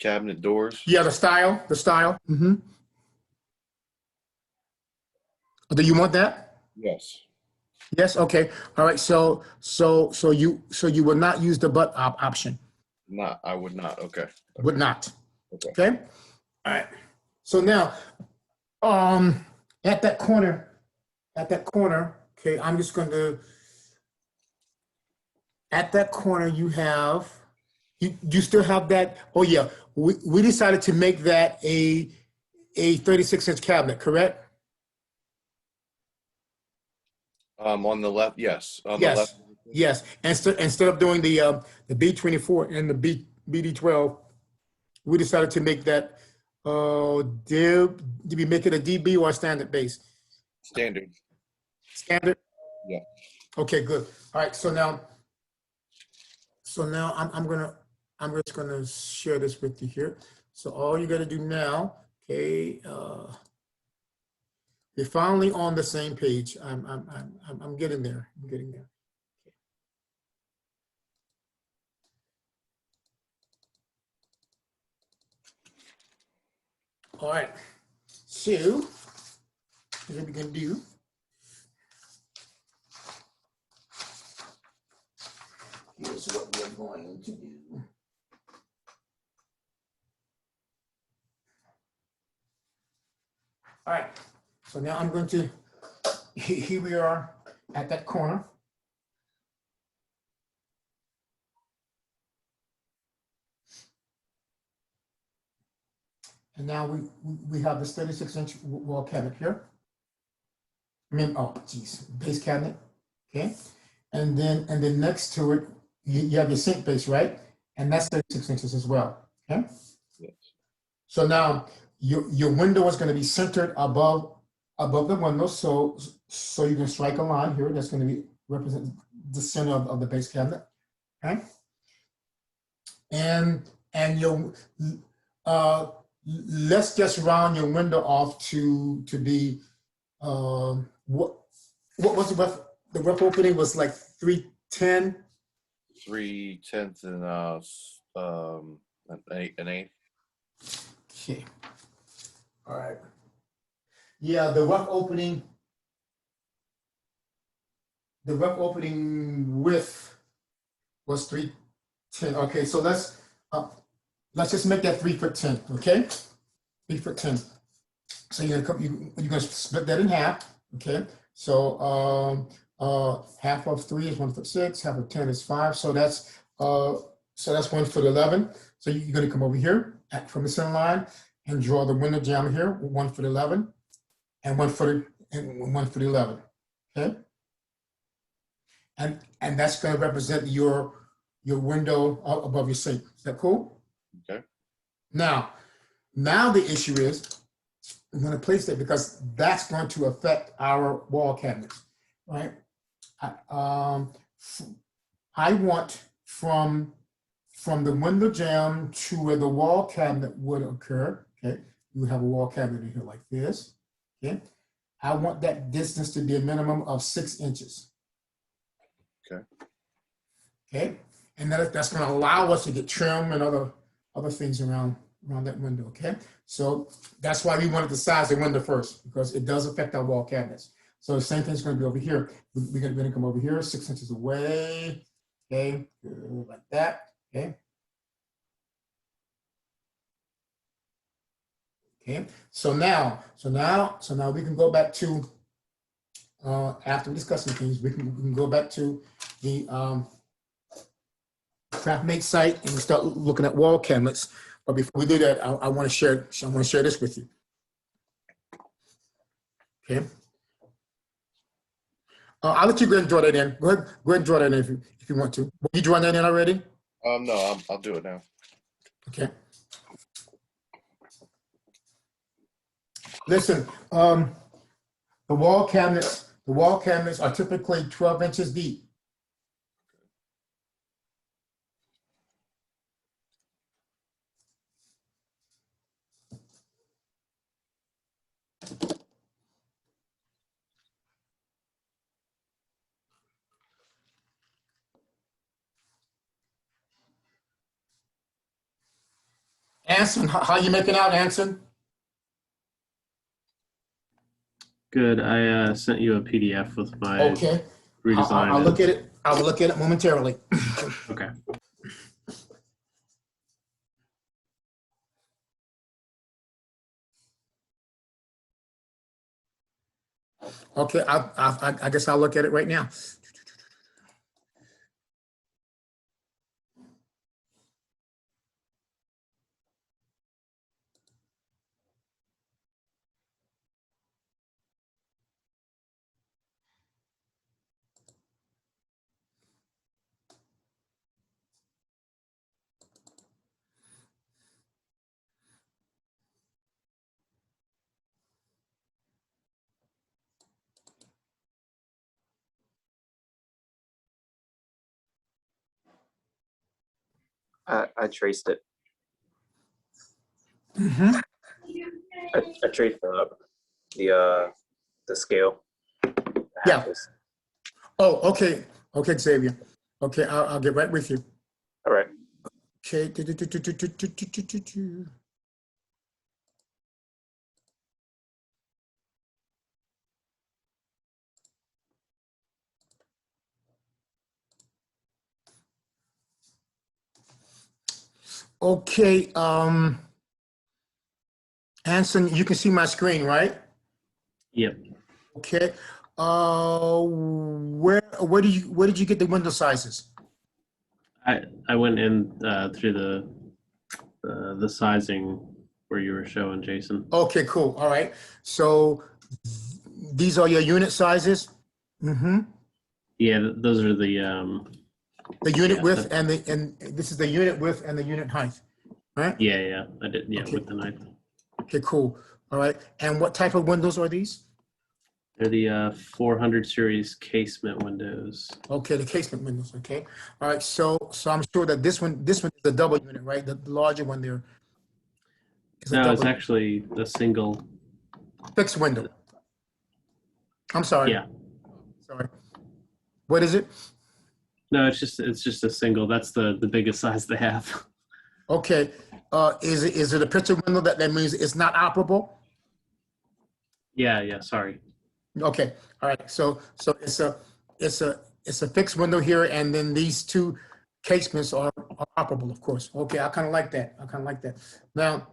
cabinet doors. yeah, the style. Mm-hmm. Do you want that? Yes. Yes, okay, all right, so you will not use the but option, Not, I would not. Okay. would not, Okay. okay? All right, so now, um, at that corner, okay, I'm just going to, at that corner, you have, you still have that, oh yeah, we decided to make that a 36-inch cabinet, correct? On the left, yes. On the Yes, left. yes. Instead of doing the B24 and the BD12, we decided to make that, did we make it a DB or a standard base? Standard. Standard? Yeah. Okay, good. All right, so now I'm just gonna share this with you here. So all you gotta do now, okay, we're finally on the same page. I'm getting there. I'm getting there. All right. So what we can do. Here's what we're going to do. All right. So now I'm going to, here we are at that corner. And now we have this 36-inch wall cabinet here. I mean, oh, geez, base cabinet, okay? And then next to it, you have your sink base, right? And that's 36 inches as well, okay? Yes. So now your window is going to be centered above the window, so you can strike a line here that's going to be represent the center of the base cabinet, okay? And you'll let's just round your window off to be what was the rough opening was like 310. 3/10 and an eighth. Okay. All right. Yeah, the rough opening width was 310. Okay, so let's just make that 3'10", okay? 3'10". So you're gonna split that in half, okay? So half of 3 is 1'6", half of 10 is 5. So that's 1'11". So you're gonna come over here from the center line and draw the window jamb here, 1'11", and 1'11", okay? And that's gonna represent your window above your sink. Is that cool? Okay. Now the issue is I'm going to place it because that's going to affect our wall cabinets, right? I want from the window jamb to where the wall cabinet would occur, okay? You would have a wall cabinet in here like this, okay? I want that distance to be a minimum of 6 inches. Okay. Okay, and that's going to allow us to get trim and other things around that window, okay? So that's why we wanted to size the window first, because it does affect our wall cabinets. So the same thing's going to be over here. We're going to come over here 6 inches away, okay, like that, okay? Okay, so now we can go back to, after discussing things, we can go back to the CraftMate site and we start looking at wall cabinets. But before we do that, I want to share this with you. Okay. I'll let you go ahead and draw that in. Go ahead and draw that in if you want to. You drawing that in already? No, I'll do it now. Okay. Listen, the wall cabinets are typically 12 inches deep. Anson, how you making out, Anson? Good. I sent you a PDF with my Okay. redesign. I'll look at it. I will look at it momentarily. Okay. Okay, I guess I'll look at it right now. I traced it. Mhm. I traced the scale. Yeah. Axis. Oh, okay. Okay, Xavier. Okay, I'll get right with you. All right. Okay. Okay, Anson, you can see my screen, right? Yep. Okay. Where did you get the window sizes? I went in through the sizing where you were showing, Jason. Okay, cool. All right. So these are your unit sizes? Mm-hmm. Yeah, those are the The unit Yeah, width and this is the unit width and the unit height, right? yeah, I did, yeah, Okay. with the knife. Okay, cool. All right. And what type of windows are these? They're the 400 series casement windows. Okay, the casement windows. Okay. All right. So I'm sure that this one is a double unit, right? The larger one there is a No, it's double actually a single. fixed window. I'm sorry. Yeah. Sorry. What is it? No, it's just a single. That's the biggest size they have. Okay. Is it a picture window that means it's not operable? Yeah, sorry. Okay. All right. So it's a fixed window here, and then these two casements are operable, of course. Okay. I kind of like that. I kind of like that. Now,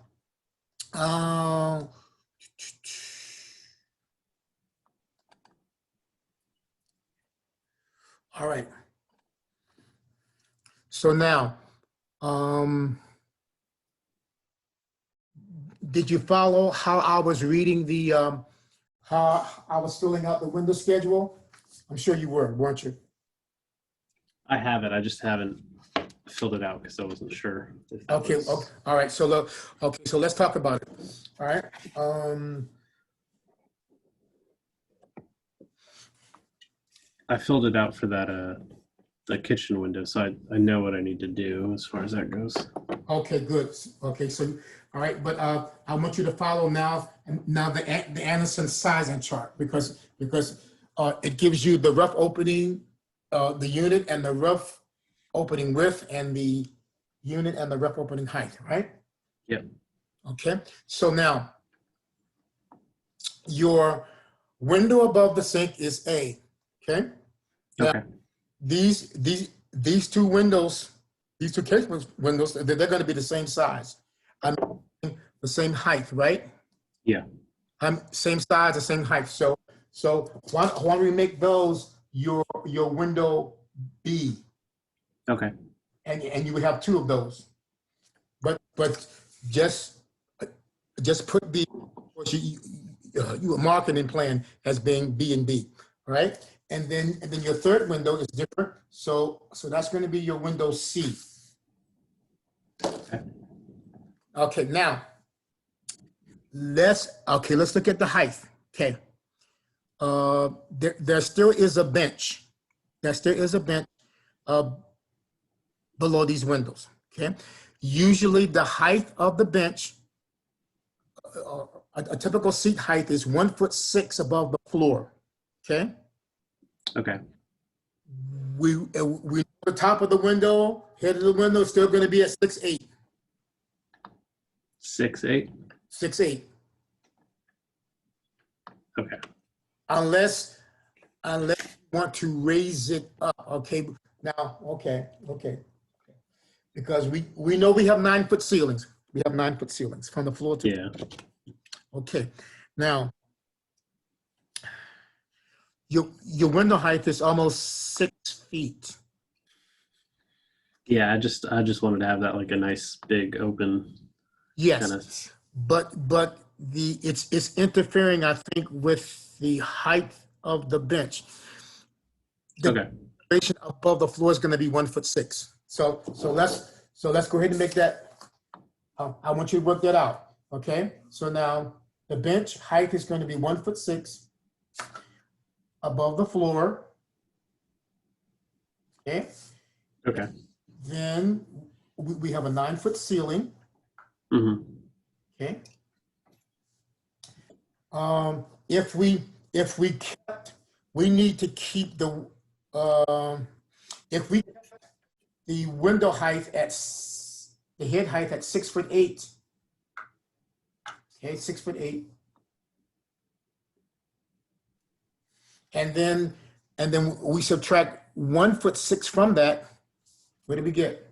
all right. So now, did you follow how I was reading how I was filling out the window schedule? I'm sure you were, weren't you? I have it. I just haven't filled it out because I wasn't sure. If that Okay, was- okay, all right. So look, okay, so let's talk about it. All right. I filled it out for that the kitchen window, so I know what I need to do as far as that goes. Okay, good. Okay, so all right, but I want you to follow now the Anderson sizing chart because it gives you the rough opening, the unit and the rough opening width and the unit and the rough opening height, right? Yep. Okay, so now your window above the sink is A. Okay. Now, Okay. these two windows, these two casement windows, they're going to be the same size. I mean, the same height, right? Yeah. Same size, the same height. So why don't we make those your window B, Okay. and you would have two of those. But just put the your marketing plan as being B and B, all right? And then your third window is different. So that's going to be your window C. Okay, now let's look at the height. Okay. There still is a bench. There still is a bench below these windows. Okay. Usually the height of the bench, a typical seat height is 1'6" above the floor. Okay. Okay. We the top of the window, head of the window is still going to be at 6'8". 6'8". 6'8". Okay. Unless you want to raise it up, okay? Now, okay. Because we know we have 9-foot ceilings. We have 9-foot ceilings from the floor to. Yeah. Okay, now, your window height is almost 6 feet. Yeah. I just wanted to have that like a nice big open. Yes, Kinda- but it's interfering, I think, with the height of the bench. The Okay. elevation above the floor is going to be 1'6". So let's go ahead and make that. I want you to work that out. Okay. So now the bench height is going to be 1'6" above the floor. Okay. Okay. Then we have a 9-foot ceiling. Mm-hmm. Okay. If we kept, we need to keep the if we kept the window height at the head height at 6'8". Okay, 6'8". And then we subtract 1'6" from that. What do we get?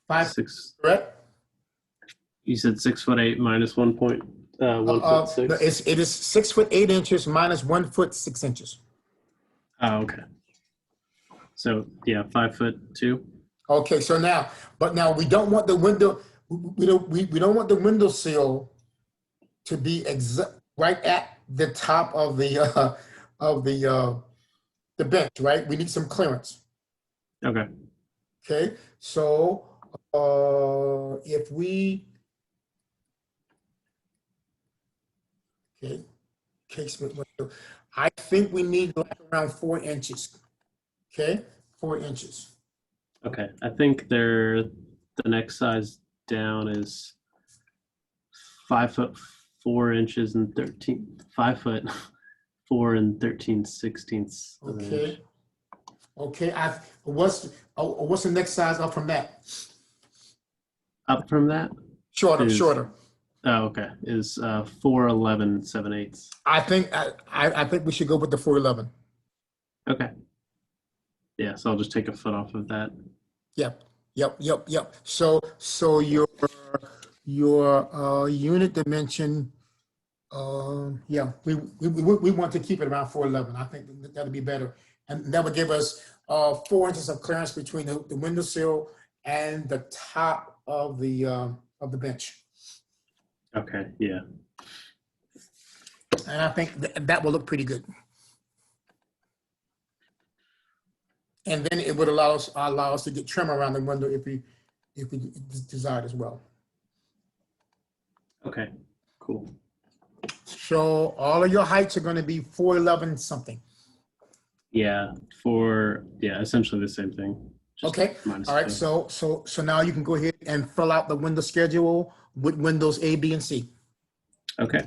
5, 6. correct? You said 6'8" minus 1.6. No, it is 6'8" minus 1'6". Oh, okay. So yeah, 5'2". Okay, so now, but now we don't want the window. We don't want the window sill to be right at the top of the bench, right? We need some clearance. Okay. Okay, so if we casement window, I think we need like around 4 inches. Okay, 4 inches. Okay. I think the next size down is 5'4" and 5'4" and 13/16 of an inch. Okay. Okay, what's the next size up from that? Up from that Shorter, is- shorter. Oh, okay. Is 4'11" 7/8. I think we should go with the 4'11". Okay. Yeah, so I'll just take a foot off of that. Yep. So your unit dimension, yeah, we want to keep it around 4'11". I think that'll be better, and that would give us 4 inches of clearance between the windowsill and the top of the bench, Okay. Yeah. and I think that will look pretty good. And then it would allow us to get trim around the window if we desired as well. Okay. Cool. So all of your heights are going to be 4'11" something. Yeah. Essentially the same thing. Just Okay. minus All right. 2. So now you can go ahead and fill out the window schedule with windows A, B, and C. Okay.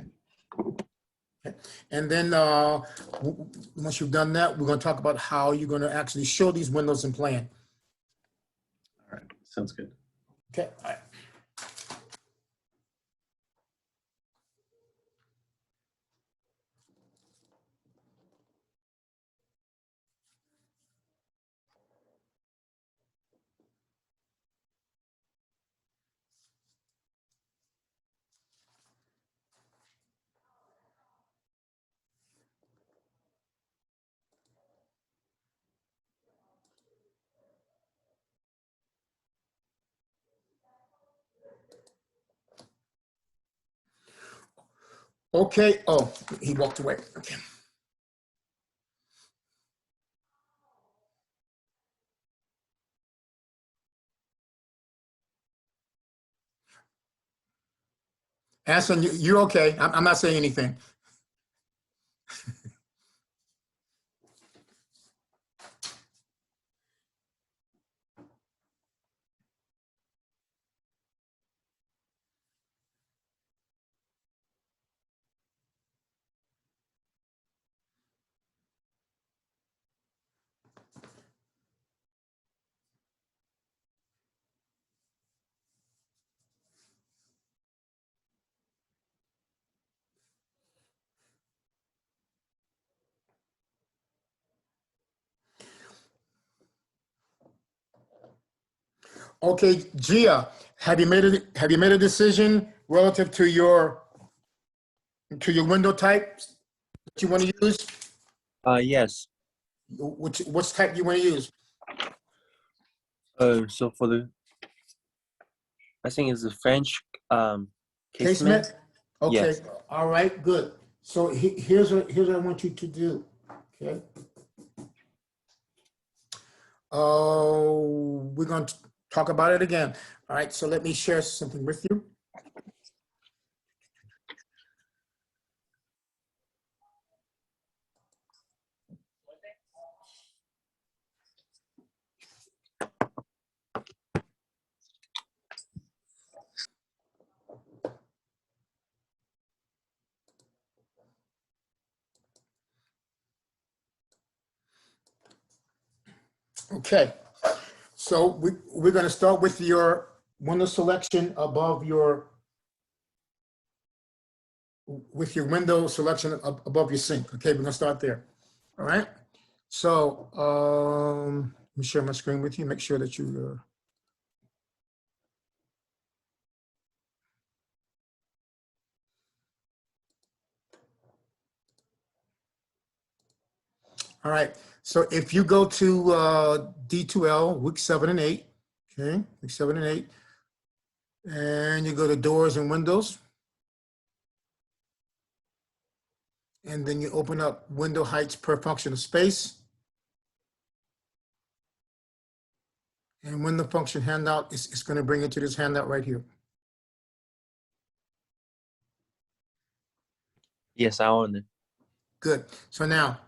And then once you've done that, we're going to talk about how you're going to actually show these windows in plan. All right. Sounds good. Okay. All right. Okay. Oh, he walked away. Okay. Anson, you're okay. I'm not saying anything. Okay, Gia, have you made a decision relative to your window type that you want to use? Yes. Which type you want to use? So for the, I think it's the French Casement? casement. Okay, Yes. all right, good. So here's what I want you to do, okay? Oh, we're going to talk about it again. All right, so let me share something with you. Okay, so we're going to start with your window selection above your, window selection above your sink. Okay, we're going to start there. All right. So let me share my screen with you. Make sure that you. All right. So if you go to D2L, week 7 and 8, okay, week 7 and 8, and you go to doors and windows, and then you open up window heights per function of space. And when the function handout is going to bring it to this handout right here. Yes, I own it. Good. So now,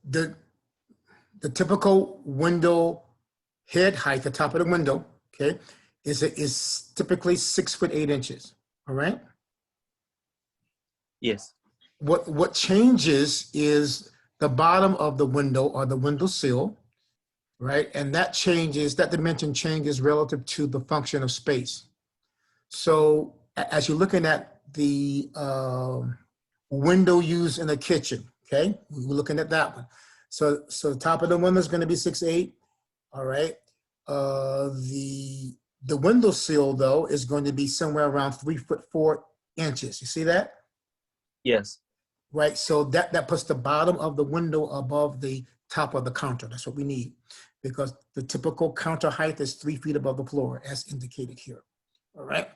the typical window head height, the top of the window, okay, is typically 6'8". All right. Yes. What changes is the bottom of the window or the window sill, right? And that dimension changes relative to the function of space. So as you're looking at the window used in the kitchen, okay, we're looking at that one. So the top of the window is going to be 6'8". All right. The window sill though is going to be somewhere around 3'4". You see that? Yes. Right. So that puts the bottom of the window above the top of the counter. That's what we need, because the typical counter height is 3 feet above the floor, as indicated here. All right.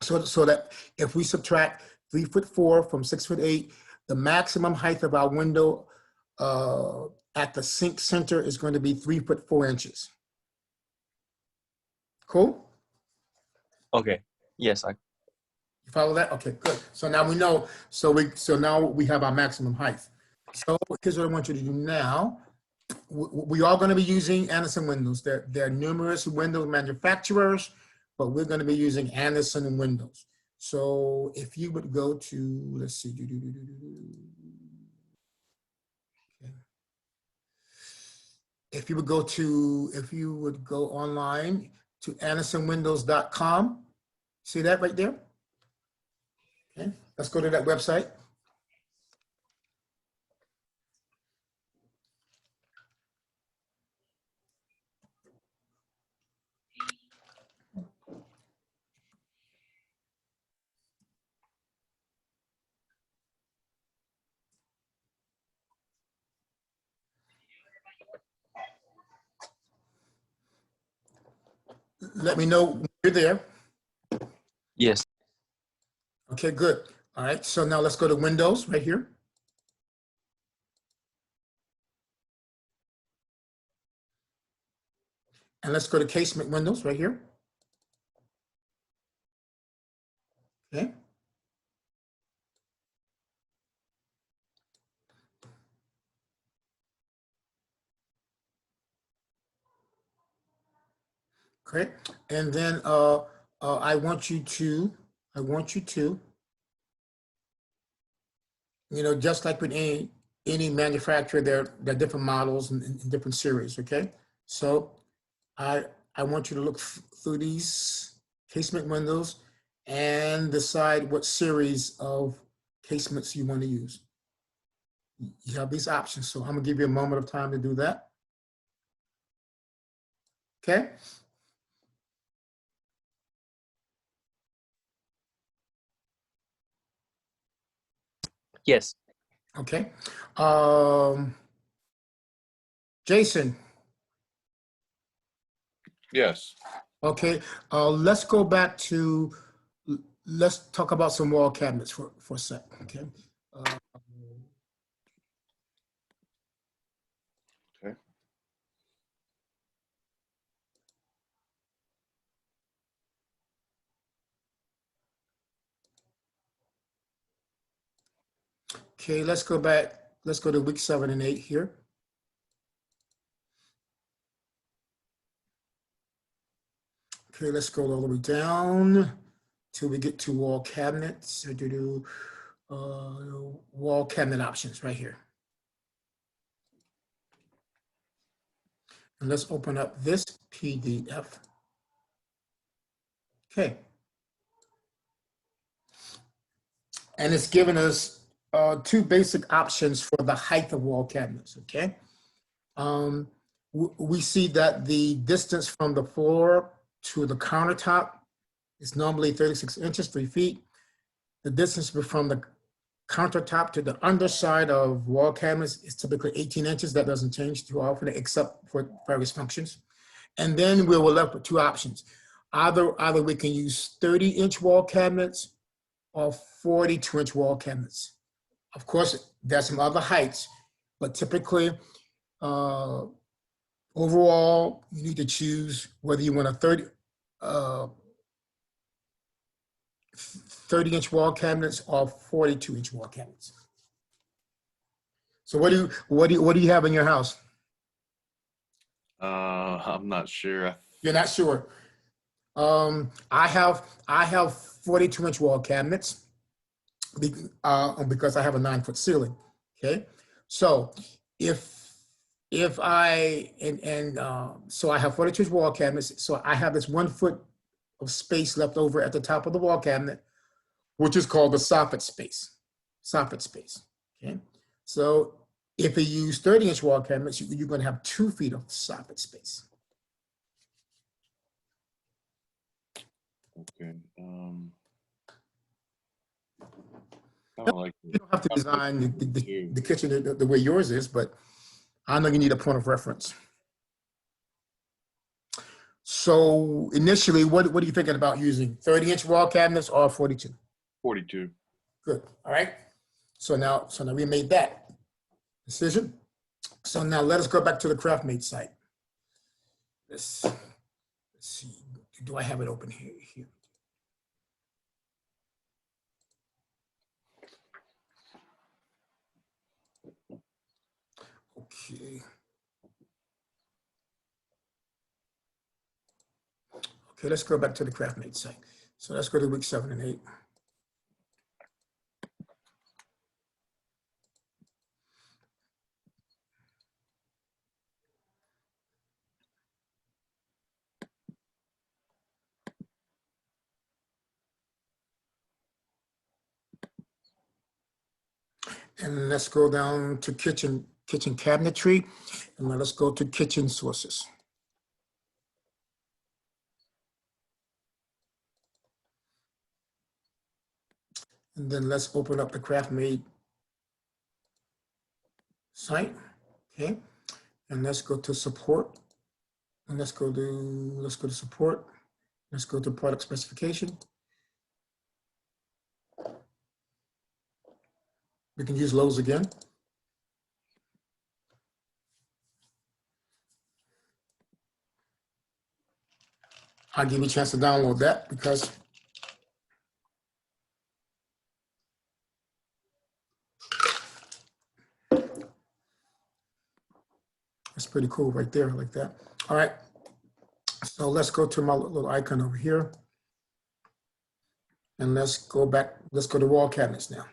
So that if we subtract 3'4" from 6'8", the maximum height of our window at the sink center is going to be 3'4". Cool. Okay. Yes. You follow that? Okay, good. So now we know. So now we have our maximum height. So here's what I want you to do now. We are going to be using Anderson windows. There are numerous window manufacturers, but we're going to be using Anderson windows. So if you would go to, let's see, okay. If you would go online to andersonwindows.com, see that right there? Okay, let's go to that website. Let me know when you're there. Yes. Okay, good. All right, so now let's go to Windows right here. And let's go to Casement Windows right here. Okay. Okay, and then I want you to, just like with any manufacturer, there are different models and different series. Okay, so I want you to look through these casement windows and decide what series of casements you want to use. You have these options, so I'm gonna give you a moment of time to do that. Okay. Yes. Okay. Jason. Yes. Okay. Let's go back to, let's talk about some wall cabinets for a sec. Okay. Uh, Okay. okay. Let's go back. Let's go to week 7 and 8 here. Okay. Let's go all the way down till we get to wall cabinets. Wall cabinet options right here. And let's open up this PDF. Okay. And it's given us 2 basic options for the height of wall cabinets, okay? We see that the distance from the floor to the countertop is normally 36 inches, 3 feet. The distance from the countertop to the underside of wall cabinets is typically 18 inches. That doesn't change too often except for various functions. And then we were left with 2 options. Either we can use 30-inch wall cabinets or 42-inch wall cabinets. Of course, there's some other heights, but typically, overall, you need to choose whether you want a 30-inch wall cabinets or 42-inch wall cabinets. So what do you have in your house? I'm not sure. You're not sure. I have 42-inch wall cabinets because I have a 9-foot ceiling. Okay, so if I so I have 42-inch wall cabinets. So I have this 1 foot of space left over at the top of the wall cabinet, which is called the soffit space. Soffit space. Okay, so if you use 30-inch wall cabinets, you're going to have 2 feet of soffit space. Okay. I don't like You don't have to design the kitchen the way yours is, but I know you need a point of reference. So initially, what are you thinking about using? 30-inch wall cabinets or 42? 42. Good. All right. So now we made that decision. So now let us go back to the CraftMate site. Let's see. Do I have it open here? Okay. Okay, let's go back to the CraftMate site. So let's go to week 7 and 8. And let's go down to kitchen cabinetry, and let's go to kitchen sources. And then let's open up the CraftMate site, okay? And let's go to support. And let's go to support. Let's go to product specification. We can use Lowe's again. I'll give you a chance to download that because that's pretty cool right there, like that. All right, so let's go to my little icon over here. And let's go back, let's go to wall cabinets now.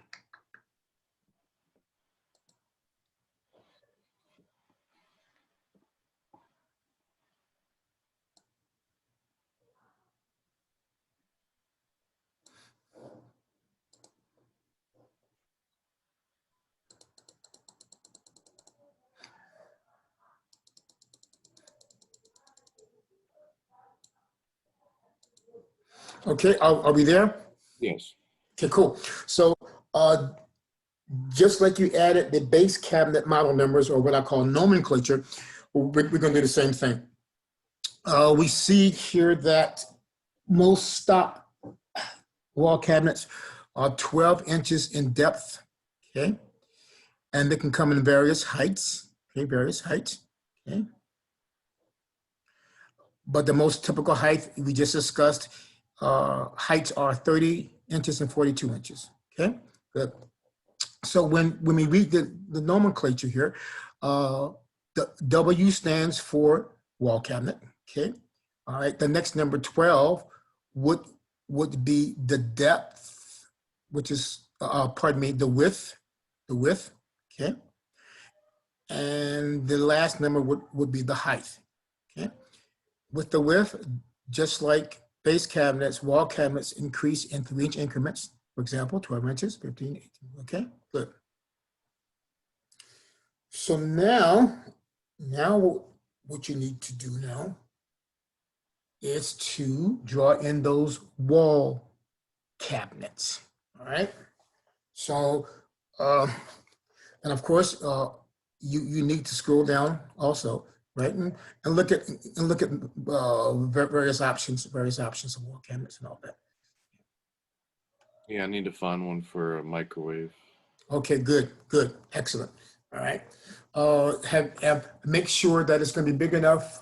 Okay, are we there? Yes. Okay, cool. So just like you added the base cabinet model numbers, or what I call nomenclature, we're going to do the same thing. We see here that most stock wall cabinets are 12 inches in depth, okay? And they can come in various heights, okay, various heights, okay? But the most typical height we just discussed, heights are 30 inches and 42 inches, okay? Good. So when we read the nomenclature here, the W stands for wall cabinet, okay? All right, the next number 12 would be the depth, which is, pardon me, the width, okay? And the last number would be the height, okay? With the width, just like base cabinets, wall cabinets increase in 3-inch increments. For example, 12 inches, 15, 18, okay, good. So now what you need to do now is to draw in those wall cabinets, all right? So, and of course, you need to scroll down also, right? And look at various options of wall cabinets and all that. Yeah, I need to find one for a microwave. Okay, good, excellent. All right. Make sure that it's going to be big enough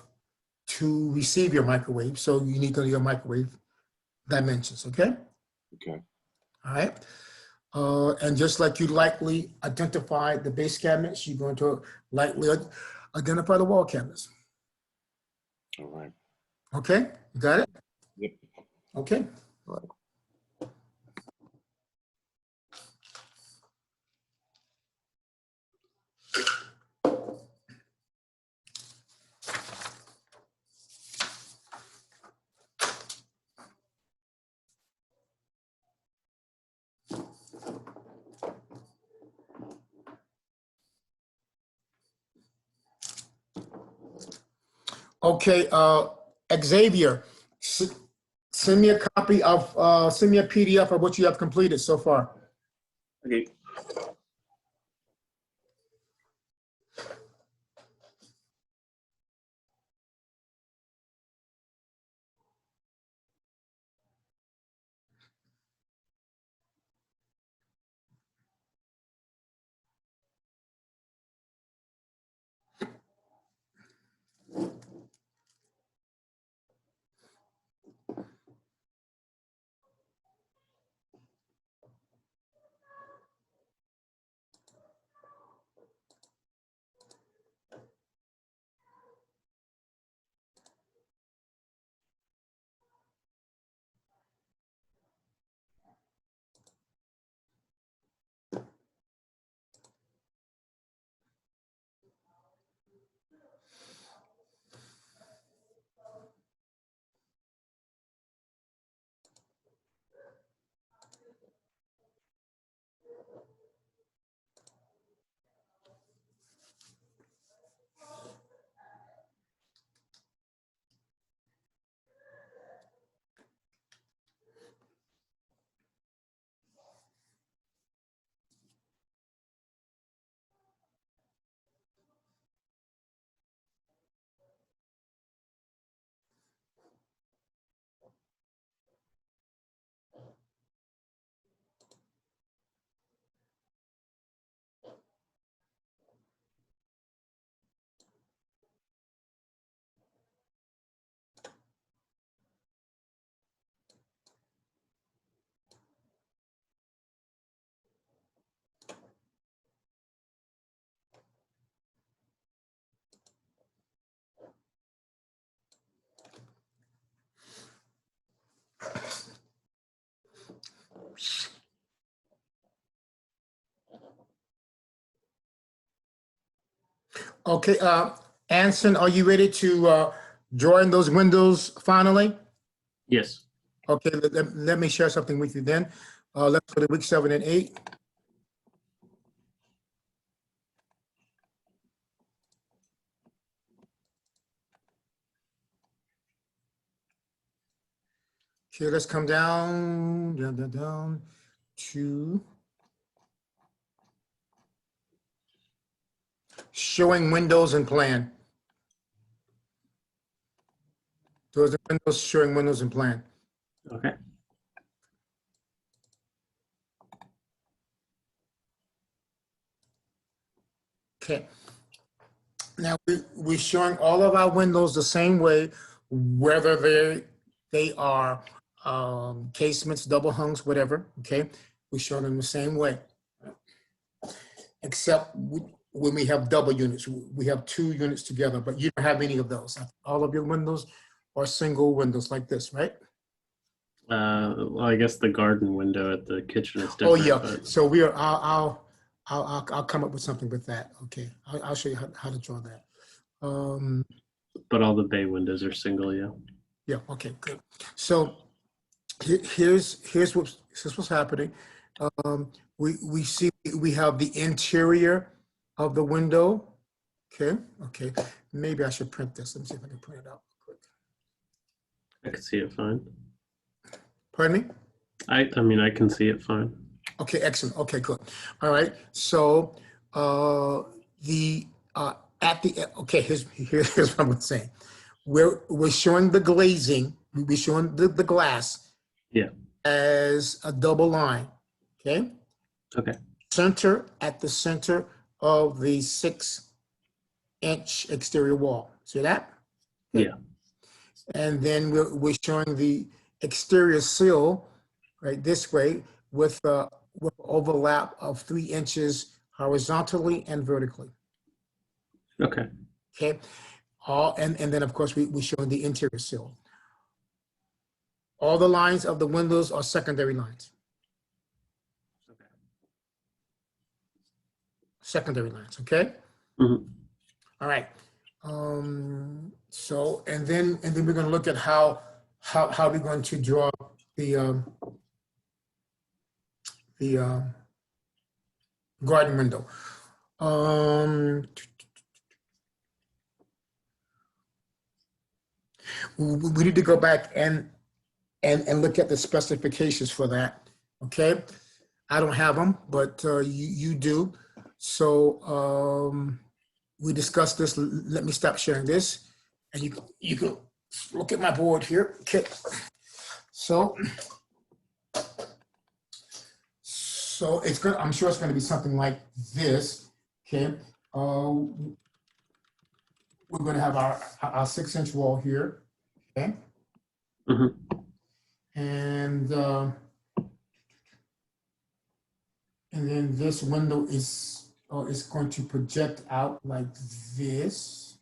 to receive your microwave. So you need to know your microwave dimensions, okay? Okay. All right. And just like you likely identified the base cabinets, you're going to likely identify the wall cabinets. All right. Okay, you got it? Yep. Okay. All right. Okay, Xavier, send me a copy of, send me a PDF of what you have completed so far. Okay. Okay, Anson, are you ready to draw in those windows finally? Yes. Okay, let me share something with you then. Let's go to week 7 and 8. Okay, let's come down, down to showing windows and plan. Those are windows showing windows and plan. Okay. Okay. Now we're showing all of our windows the same way, whether they are casements, double hungs, whatever. Okay, we show them the same way, except when we have double units. We have 2 units together, but you don't have any of those. All of your windows are single windows like this, right? Well, I guess the garden window at the kitchen is Oh different. yeah. But So we are. I'll come up with something with that. Okay, I'll show you how to draw that. all the bay windows are single. Yeah. Yeah, okay, good. So here's what's happening. We see we have the interior of the window. Okay. Maybe I should print this. Let me see if I can print it out quick. I can see it fine. Pardon me? I mean, I can see it fine. Okay, excellent. Okay, good. All right. So here's what I'm saying. We're showing the glazing. We're showing the glass. Yeah. As a double line. Okay. Okay. Center at the center of the 6-inch exterior wall. See that? Okay. Yeah. And then we're showing the exterior sill right this way with overlap of 3 inches horizontally and vertically. Okay. Okay. And then of course we're showing the interior sill. All the lines of the windows are secondary lines. Okay. Secondary lines, okay? Mhm. All right. So and then we're going to look at how we're going to draw the garden window. We need to go back and look at the specifications for that. Okay, I don't have them, but you do. So we discussed this. Let me stop sharing this, and you can look at my board here. Okay, so it's good. I'm sure it's going to be something like this. Okay, we're going to have our 6-inch wall here. Okay. Mhm. And then this window is going to project out like this.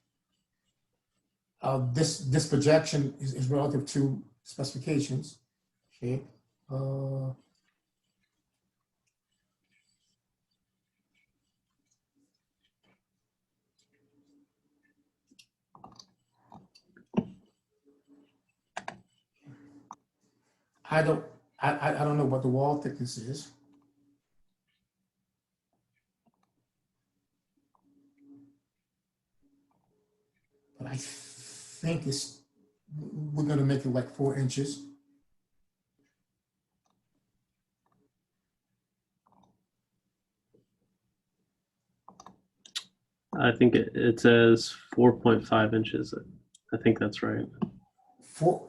This projection is relative to specifications. Okay. I don't know what the wall thickness is. But I think we're gonna make it like 4 inches. I think it says 4.5 inches. I think that's right. 4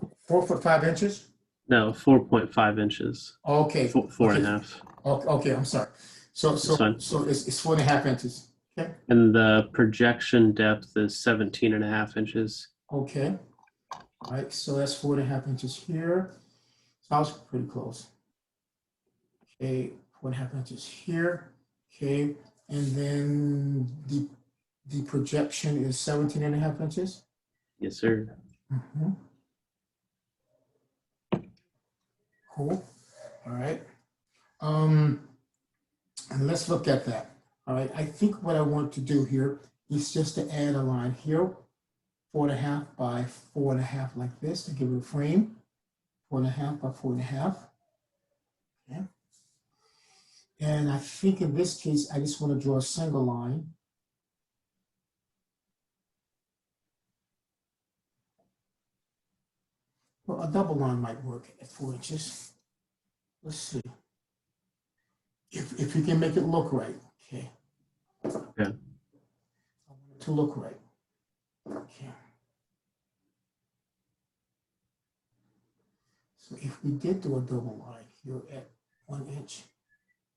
foot 5 inches. No, 4.5 inches. Okay. Four okay. and a half. Okay, I'm sorry. So fine. it's 4.5 inches. Okay. And the projection depth is 17.5 inches. Okay. All right. So that's 4.5 inches here. Sounds pretty close. Okay, 4.5 inches here. Okay, and then the projection is 17.5 inches. Yes, sir. Mhm. Cool. All right. And let's look at that. All right. I think what I want to do here is just to add a line here, 4.5 by 4.5 like this to give it a frame. 4.5 by 4.5. Okay. And I think in this case, I just want to draw a single line. Well, a double line might work at 4 inches. Let's see. If you can make it look right, okay. Yeah. I want it to look right. Okay. So if we did do a double line here at 1 inch,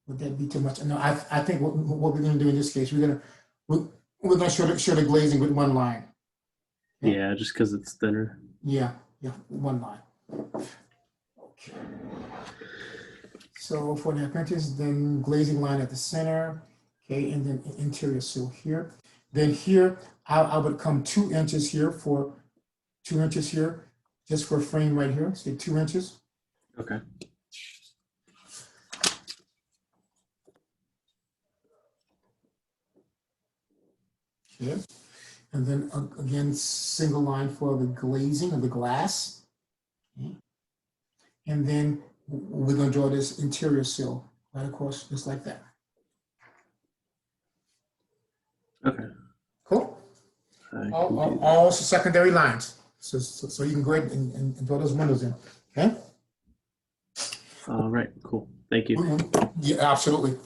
would that be too much? No, I think what we're gonna do in this case, we're gonna show the glazing with 1 line. Yeah, just because it's thinner. Yeah, 1 line. Okay. So for the apprentice, then glazing line at the center, okay, and then interior sill here. Then here, I would come 2 inches here for 2 inches here, just for a frame right here, say 2 inches. Okay. Okay. And then again, single line for the glazing of the glass. Okay. And then we're going to draw this interior sill right across, just like that. Okay. Cool. I can do All secondary lines. So you can go ahead and draw those windows in. Okay. All right. Cool. Thank you. Yeah, absolutely.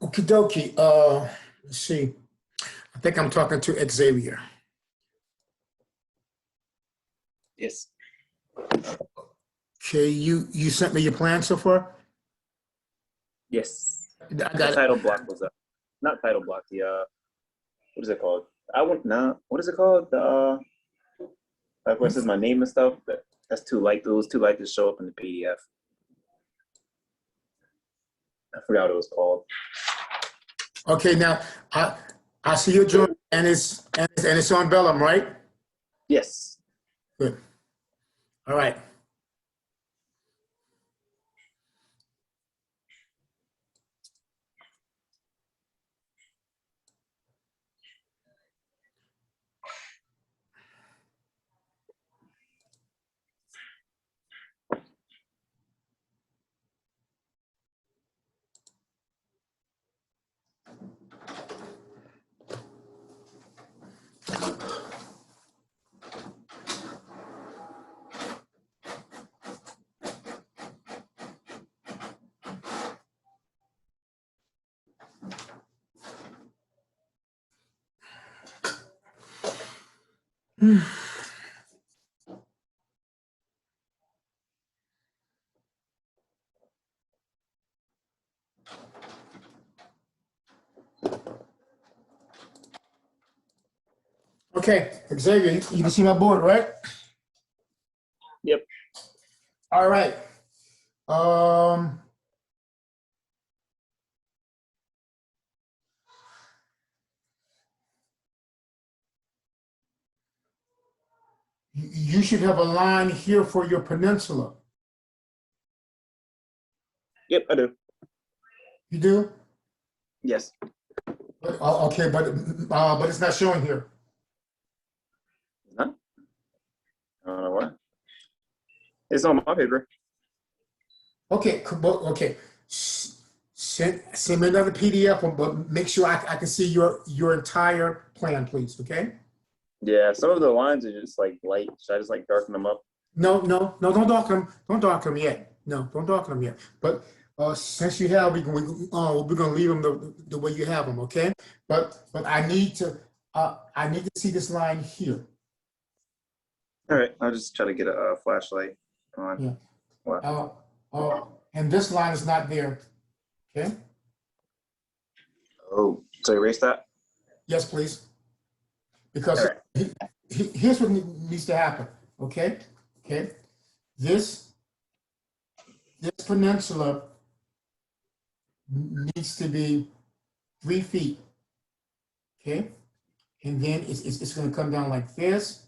Okie dokie. Let's see. I think I'm talking to Xavier. Yes. Okay, you sent me your plan so far? Yes. I The got it. title block was up. Not title block. The what is it called? What is it called? The like where it says my name and stuff. That's too light. Those too light to show up in the PDF. I forgot what it was called. Okay, now I see your drawing and it's on vellum, right? Yes. Good. All right. Okay, Xavier, you can see my board, right? Yep. All right. You should have a line here for your peninsula. Yep, I do. You do? Yes. Okay, but it's not showing here. No. I don't know why. It's on my paper. Okay, okay. Send me another PDF, but make sure I can see your entire plan, please. Okay. Yeah, some of the lines are just like light. Should I just like darken them up? No, don't darken them. Don't darken them yet. No, don't darken them yet. But since you have, we're gonna leave them the way you have them. Okay. But I need to see this line here. All right, I'll just try to get a flashlight on. Yeah. Wow. And this line is not there. Okay. Oh, so erase that? Yes, please. Because All right. here's what needs to happen. Okay. Okay. This peninsula needs to be 3 feet. Okay. and then it's going to come down like this.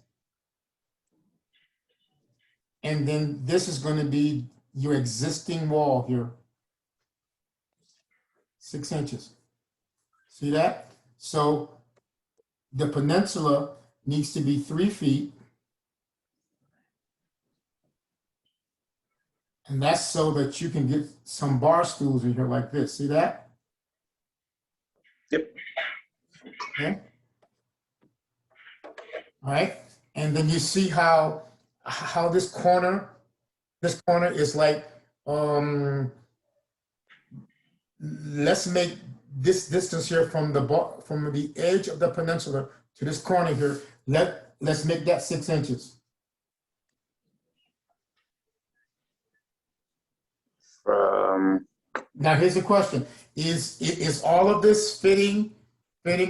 And then this is going to be your existing wall here. 6 inches. See that? So the peninsula needs to be 3 feet. And that's so that you can get some bar stools in here like this. See that? Yep. Okay. All right. And then you see how this corner is like, let's make this distance here from the edge of the peninsula to this corner here. Let's make that 6 inches. Now here's the question: Is all of this fitting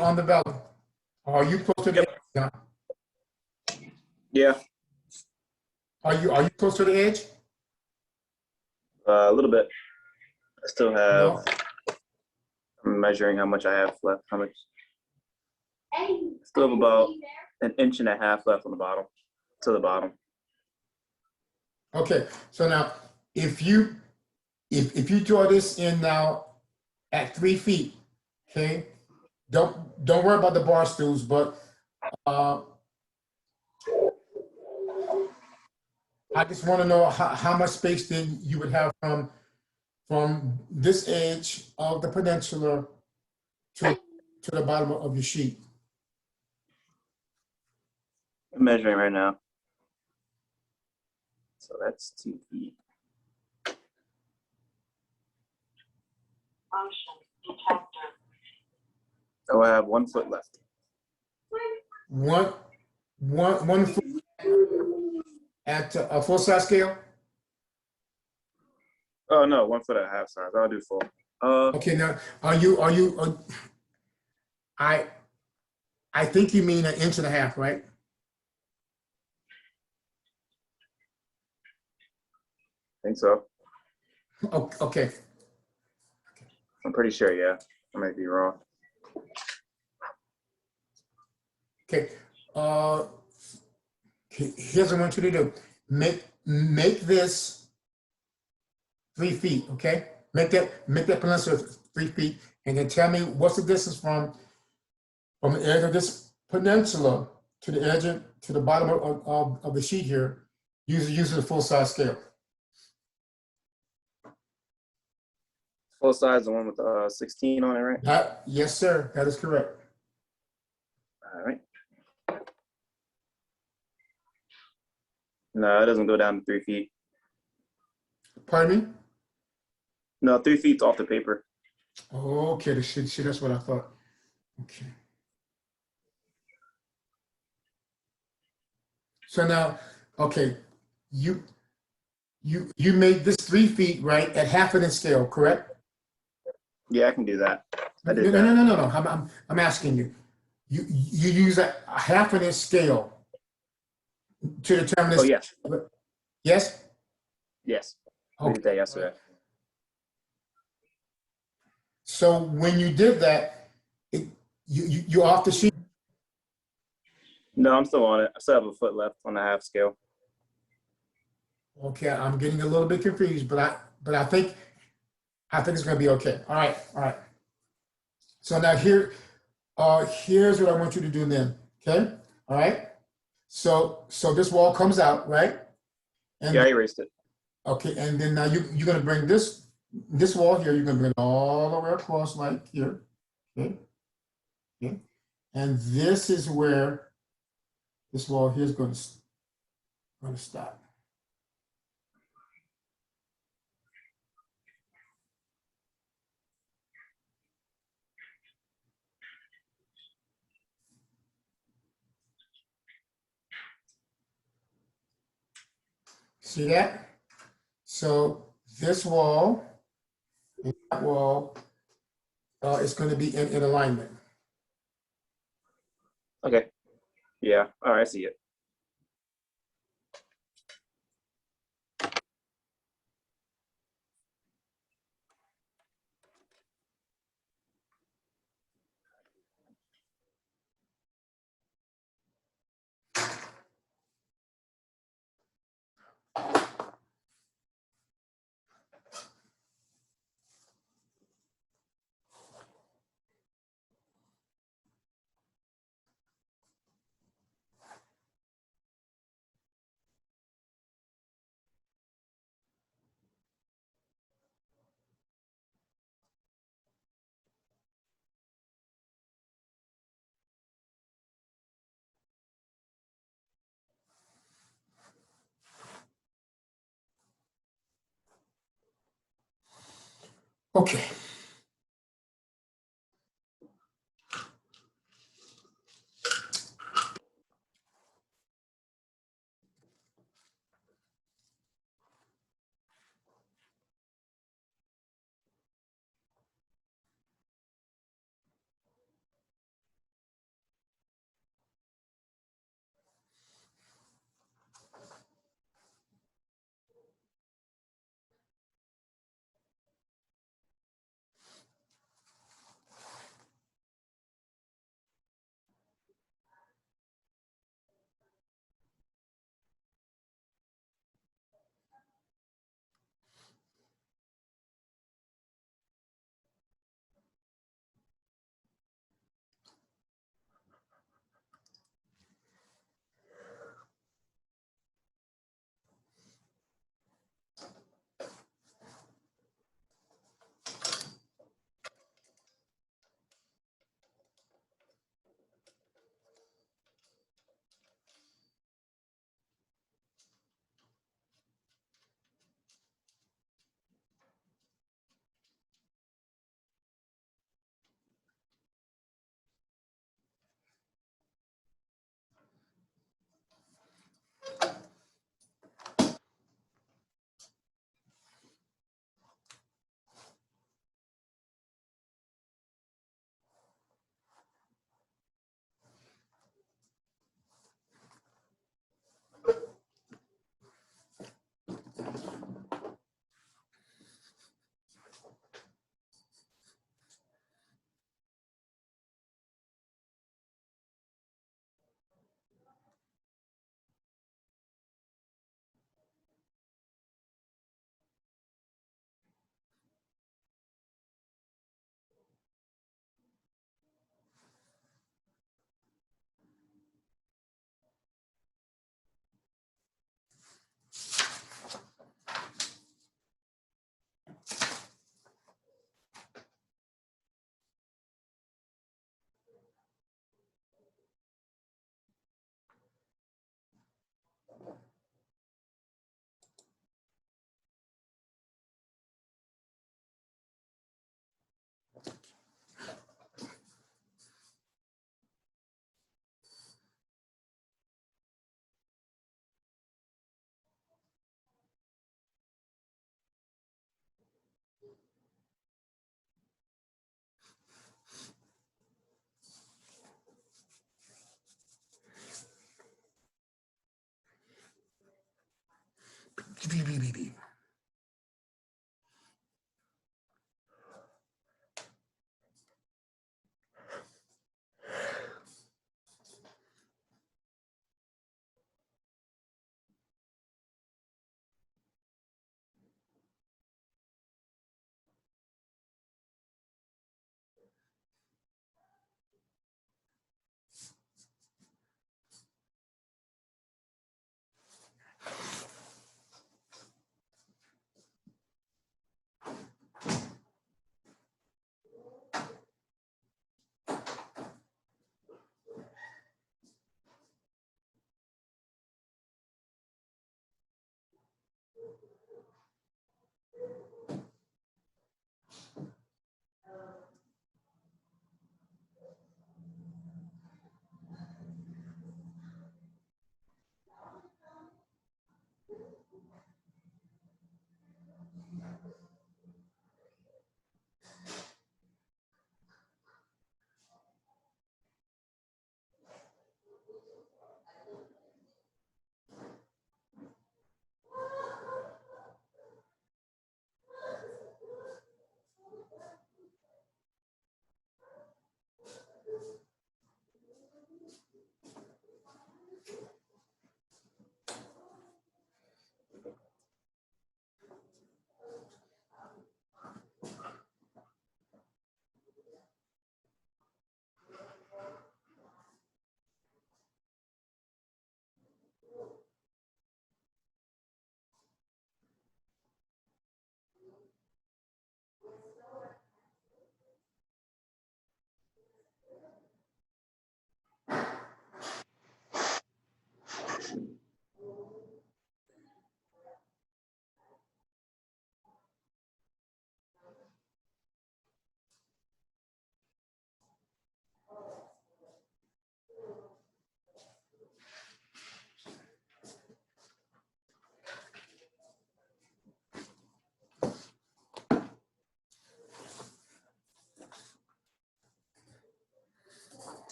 on the vellum? Or are you close to the edge, John? Yeah, Are you close to the edge? a little bit. I still have. No. I'm measuring how much I have left. How much? Still have about an inch and a half left on the bottom, to the bottom. Okay. So now, if you draw this in now at 3 feet, okay, don't worry about the bar stools, but I just want to know how much space then you would have from this edge of the peninsula to the bottom of your sheet. I'm measuring right now. So that's 2 feet. So I have 1 foot left. One foot at a full size scale. Oh no, 1 foot and a half size. I'll do full. Okay, now I think you mean 1.5 inches, right? I think so. Okay. I'm pretty sure, yeah. I might be wrong. Okay. Here's what I want you to do. Make this 3 feet. Okay. Make that peninsula 3 feet, and then tell me what's the distance from the edge of this peninsula to the edge to the bottom of the sheet here, using the full size scale. Full size, the one with 16 on it, right? Yes, sir. That is correct. All right. No, it doesn't go down to 3 feet. Pardon me? No, 3 feet's off the paper. Okay, see, that's what I thought. Okay. So now, okay, you made this 3 feet, right, at 1/2 inch scale, correct? Yeah, I can do that. I No, did no, that. no. I'm asking you. You use a 1/2 inch scale to determine Oh, this. yes. Yes? Yes. We Okay. did that yesterday. So when you did that, you're off the sheet. No, I'm still on it. I still have a foot left on the half scale. Okay, I'm getting a little bit confused, but I think it's going to be okay. All right. So now here's what I want you to do then. Okay, all right. So this wall comes out, right? And Yeah, I erased it. okay, and then now you're going to bring this wall here. You're going to bring it all the way across like here. Okay. And this is where this wall here is going to stop. See that? So this wall and that wall is going to be in alignment. Okay. Yeah. All right, I see it. Okay.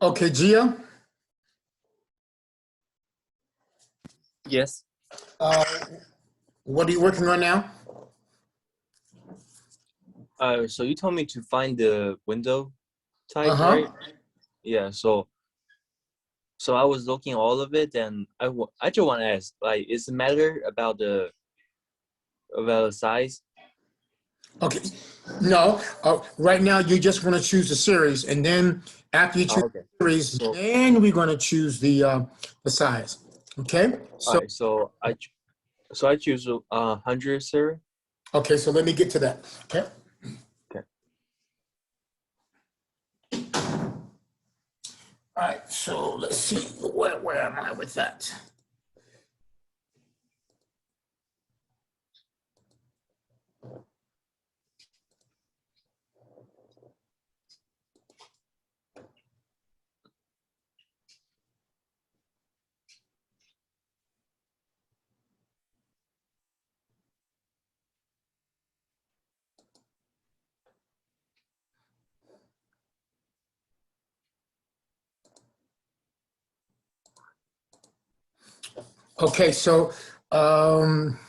Okay, Gia, Yes. uh, what are you working on now? So you told me to find the window type, Uh-huh. right? Yeah. So I was looking all of it, and I just want to ask, like, is it matter about the size? Okay, no, right now you just want to choose the series, and then after you choose Oh, okay. the series, So then we're going to choose the size. Okay, all so right. So I choose 100, sir. okay, so let me get to that. Okay. Okay. All right, so let's see, where am I with that? Okay, so um,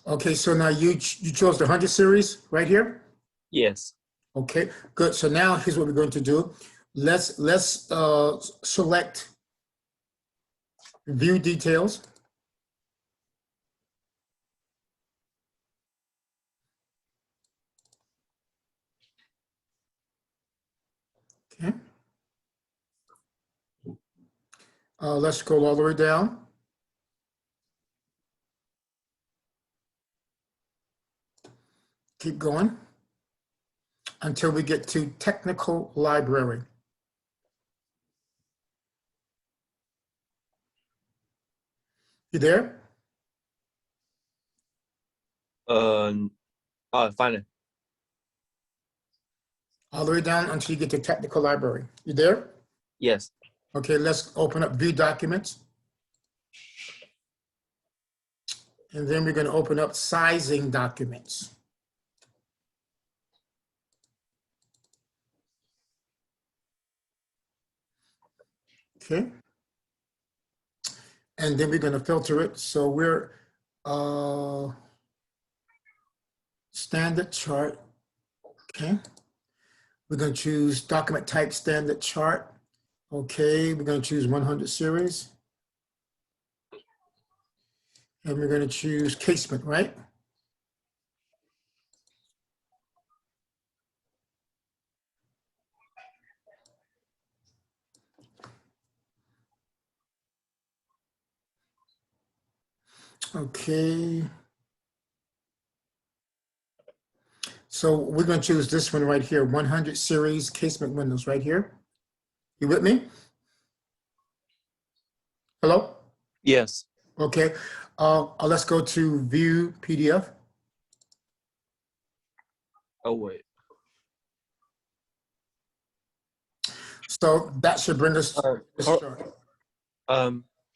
okay, so now you chose the 100 series right here. Yes. Okay, good. So now here's what we're going to do. Let's select view details. Okay. Let's scroll all the way down. Keep going until we get to technical library. You there? Find it. All the way down until you get to technical library. You there? Yes. Okay, let's open up view documents. And then we're going to open up sizing documents. Okay. And then we're going to filter it. So we're standard chart. Okay. We're going to choose document type standard chart. Okay. We're going to choose 100 series. And we're going to choose casement, right? Okay. So we're going to choose this one right here, 100 series casement windows right here. You with me? Hello? Yes. Okay. Let's go to view PDF. Oh wait. So that should bring us to this Carl, chart.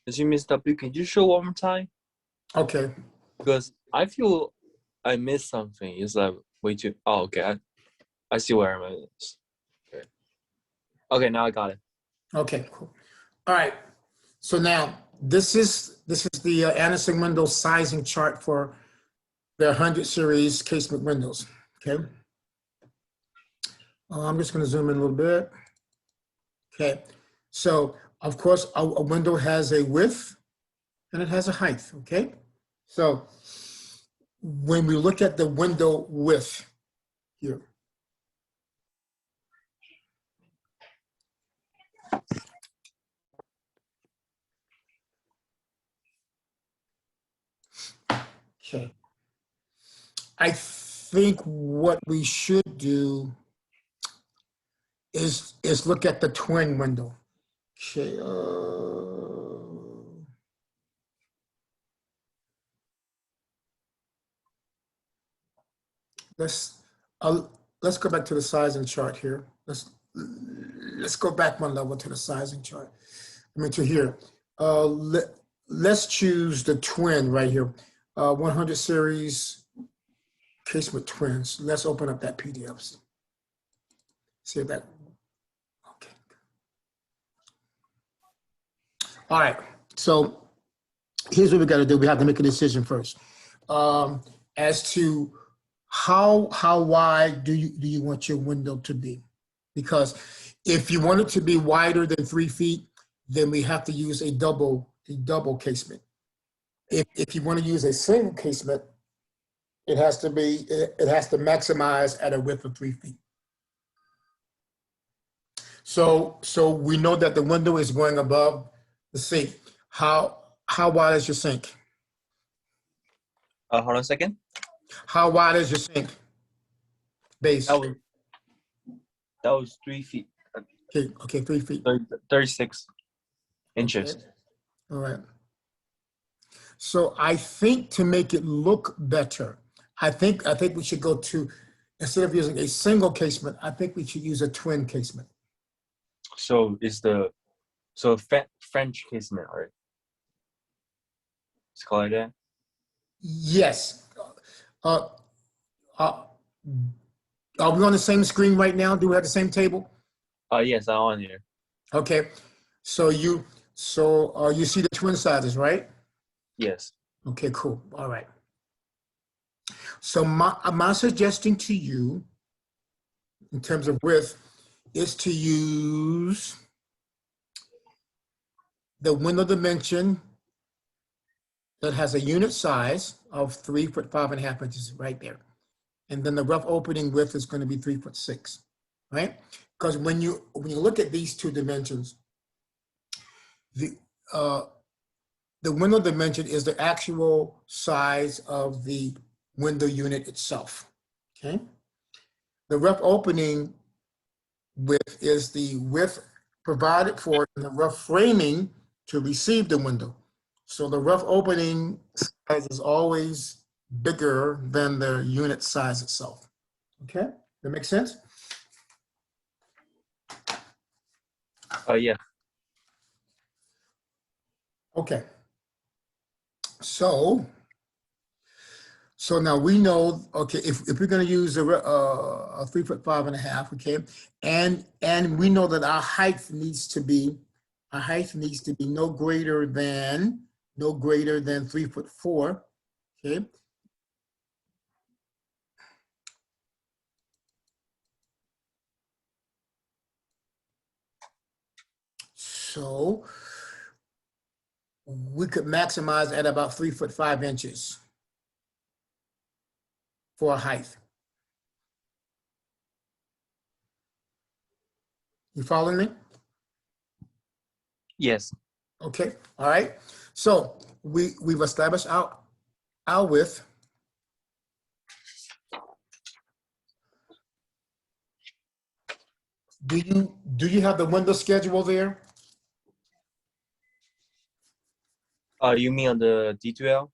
excuse me, Mr. W, can you show one more time? Okay. Because I feel I missed something. It's like way too. Oh, okay. I see where I'm at. Okay. Okay, now I got it. Okay, cool. All right. So now this is the Anderson window sizing chart for the 100 series casement windows. Okay. I'm just going to zoom in a little bit. Okay. So of course a window has a width and it has a height. Okay. So when we look at the window width here, okay, I think what we should do is look at the twin window. Okay. Let's let's go back to the sizing chart here. let's go back one level to the sizing chart. I mean, to here. Let's choose the twin right here. 100 series casement twins. Let's open up that PDF. See if that, okay. All right, so here's what we got to do. We have to make a decision first as to how wide do you want your window to be? Because if you want it to be wider than 3 feet, then we have to use a double casement. If you want to use a single casement, it has to maximize at a width of 3 feet. So we know that the window is going above the sink. How wide is your sink? Hold on a second. How wide is your sink base? That was 3 feet. Okay, 3 feet. 36 inches. Okay. All right. So I think to make it look better, I think we should go to, instead of using a single casement, I think we should use a twin casement. So it's French casement, right? It's called like that. Yes. Are we on the same screen right now? Do we have the same table? Yes, I'm on here. Okay. So you see the twin sizes, right? Yes. Okay, cool. All right. So my suggestion to you in terms of width is to use the window dimension that has a unit size of 3 foot 5.5 inches right there. And then the rough opening width is going to be 3'6", right? Because when you look at these two dimensions, the window dimension is the actual size of the window unit itself, okay? The rough opening width is the width provided for in the rough framing to receive the window. So the rough opening size is always bigger than the unit size itself, okay? That makes sense? Yeah. Okay. So now we know, okay, if we're going to use a 3 foot 5.5, okay, and we know that our height needs to be no greater than 3'4", okay. So we could maximize at about 3 foot 5 inches for height. You following me? Yes. Okay, all right. So we've established our width. Do you have the window schedule there? You mean on the D2L?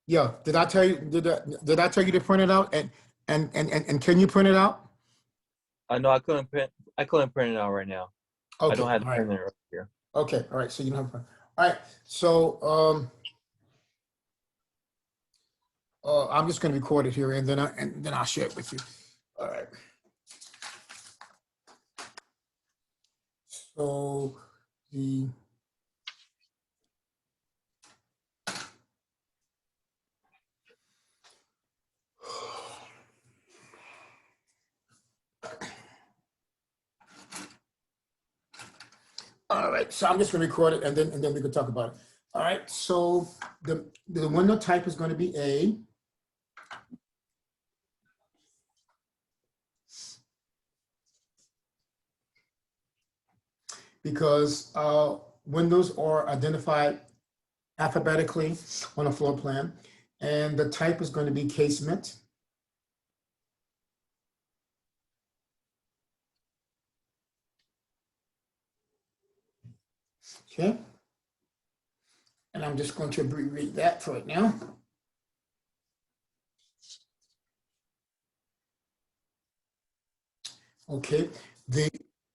Yeah. Did I tell you? Did I tell you to print it out? And can you print it out? No, I couldn't print it out right now. Okay. I don't have the all right. printer up here. Okay. All right. So you don't have a print. All right. So I'm just going to record it here, and then I'll share it with you. All right. So the all right, so I'm just going to record it, and then we can talk about it. All right, so the window type is going to be A. Because windows are identified alphabetically on a floor plan, and the type is going to be casement. Okay. And I'm just going to abbreviate that for right now. Okay.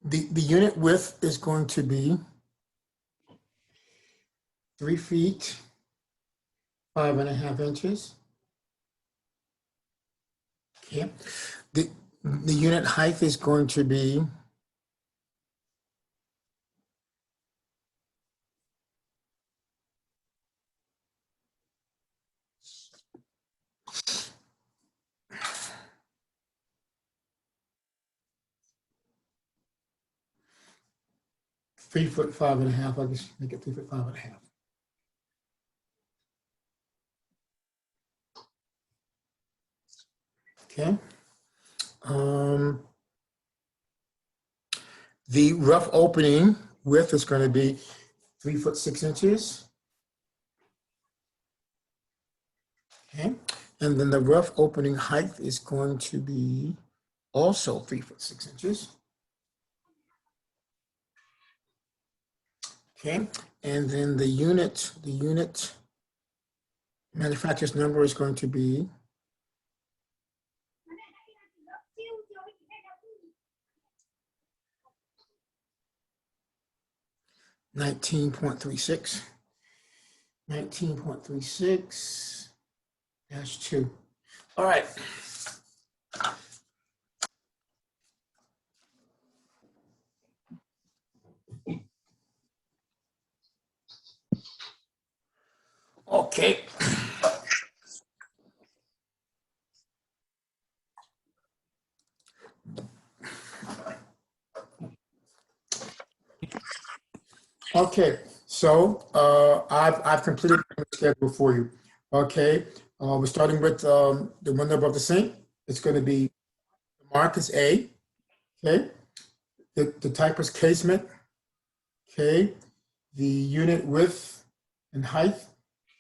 The unit width is going to be 3 feet, 5.5 inches. Okay. The unit height is going to be 3 foot 5.5. I'll just make it 3 foot 5.5. Okay. The rough opening width is going to be 3 foot 6 inches. Okay. And then the rough opening height is going to be also 3 foot 6 inches. Okay. And then the unit manufacturer's number is going to be 19.36. 19.36-2. All right. Okay. Okay, so I've completed the schedule for you. Okay, we're starting with the window above the sink. It's going to be, the mark is A. Okay, the type is casement. Okay, the unit width and height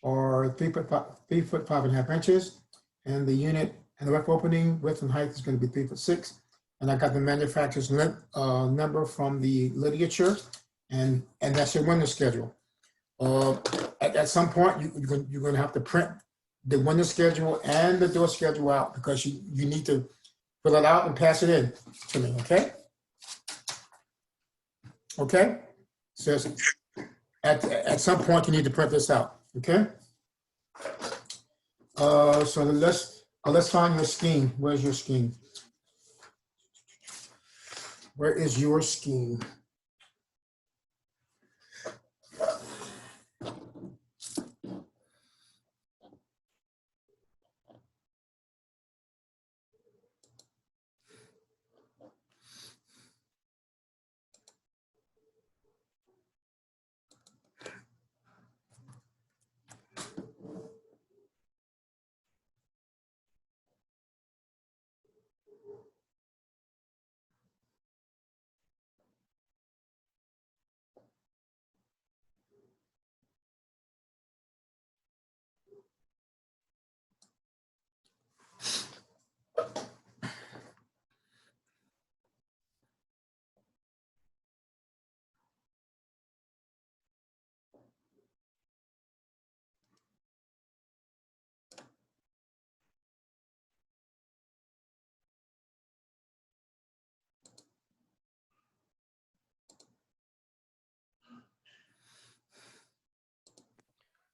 are 3 foot 5.5 inches, and the unit and the rough opening width and height is going to be 3 foot 6. And I got the manufacturer's number from the literature, and that's your window schedule. At some point, you're going to have to print the window schedule and the door schedule out, because you need to fill it out and pass it in to me. Okay. Okay. So at some point you need to print this out. Okay. So let's find your scheme. Where's your scheme? Where is your scheme?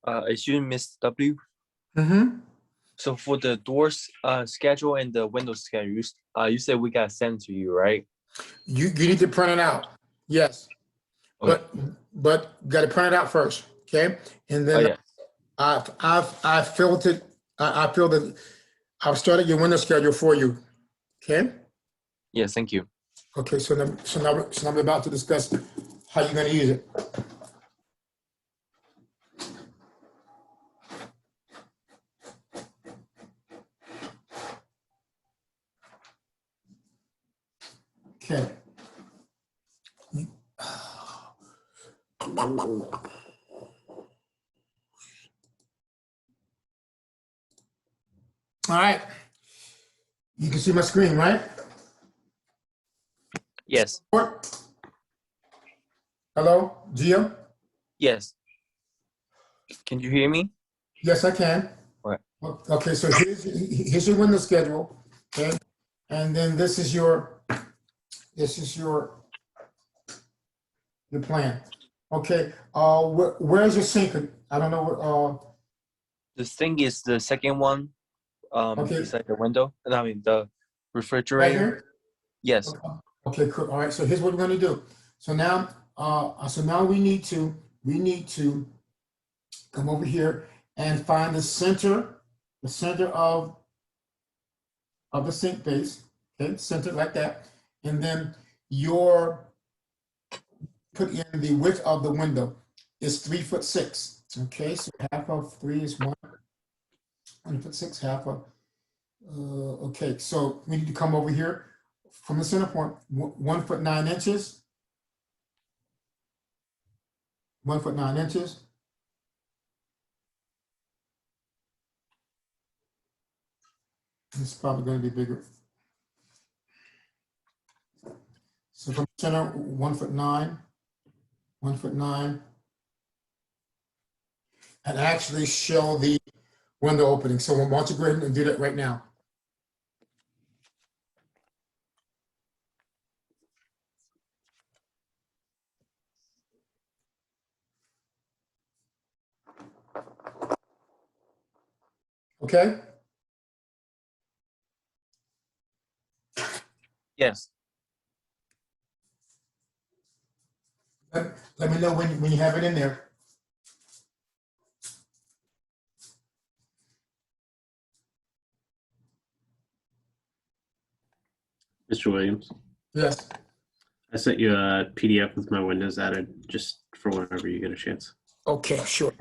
Excuse me, Miss W. Mm-hmm. So for the doors schedule and the window schedule, you said we got sent to you, right? You need to print it out. Yes. Okay. But got to print it out first. Okay. And Oh then yeah. I've filled it. I filled it. I've started your window schedule for you. Okay. Yes, thank you. Okay. So now we're about to discuss how you're going to use it. Okay. All right. You can see my screen, right? Yes. Hello, Gia? Yes. Can you hear me? Yes, I can. Right. Okay, so here's your window schedule. Okay. And then this is your your plan. Okay, where's your sink? I don't know, The sink is the second one, Okay. beside the window. I mean the right refrigerator. here? Yes. Okay, cool. All right, so here's what we're gonna do. So now, we need to come over here and find the center of the sink base, okay, center like that. And then put in the width of the window is 3'6". Okay, so half of 3 is 1'6", half of, okay, so we need to come over here from the center point, 1 foot 9 inches. 1 foot 9 inches. It's probably going to be bigger. So from the center, 1 foot 9, 1 foot 9, and actually show the window opening. So why don't you go ahead and do that right now? Okay. Yes. Let me know when you have it in there. Mr. Williams, Yes. I sent you a PDF with my windows added just for whenever you get a chance. Okay, sure.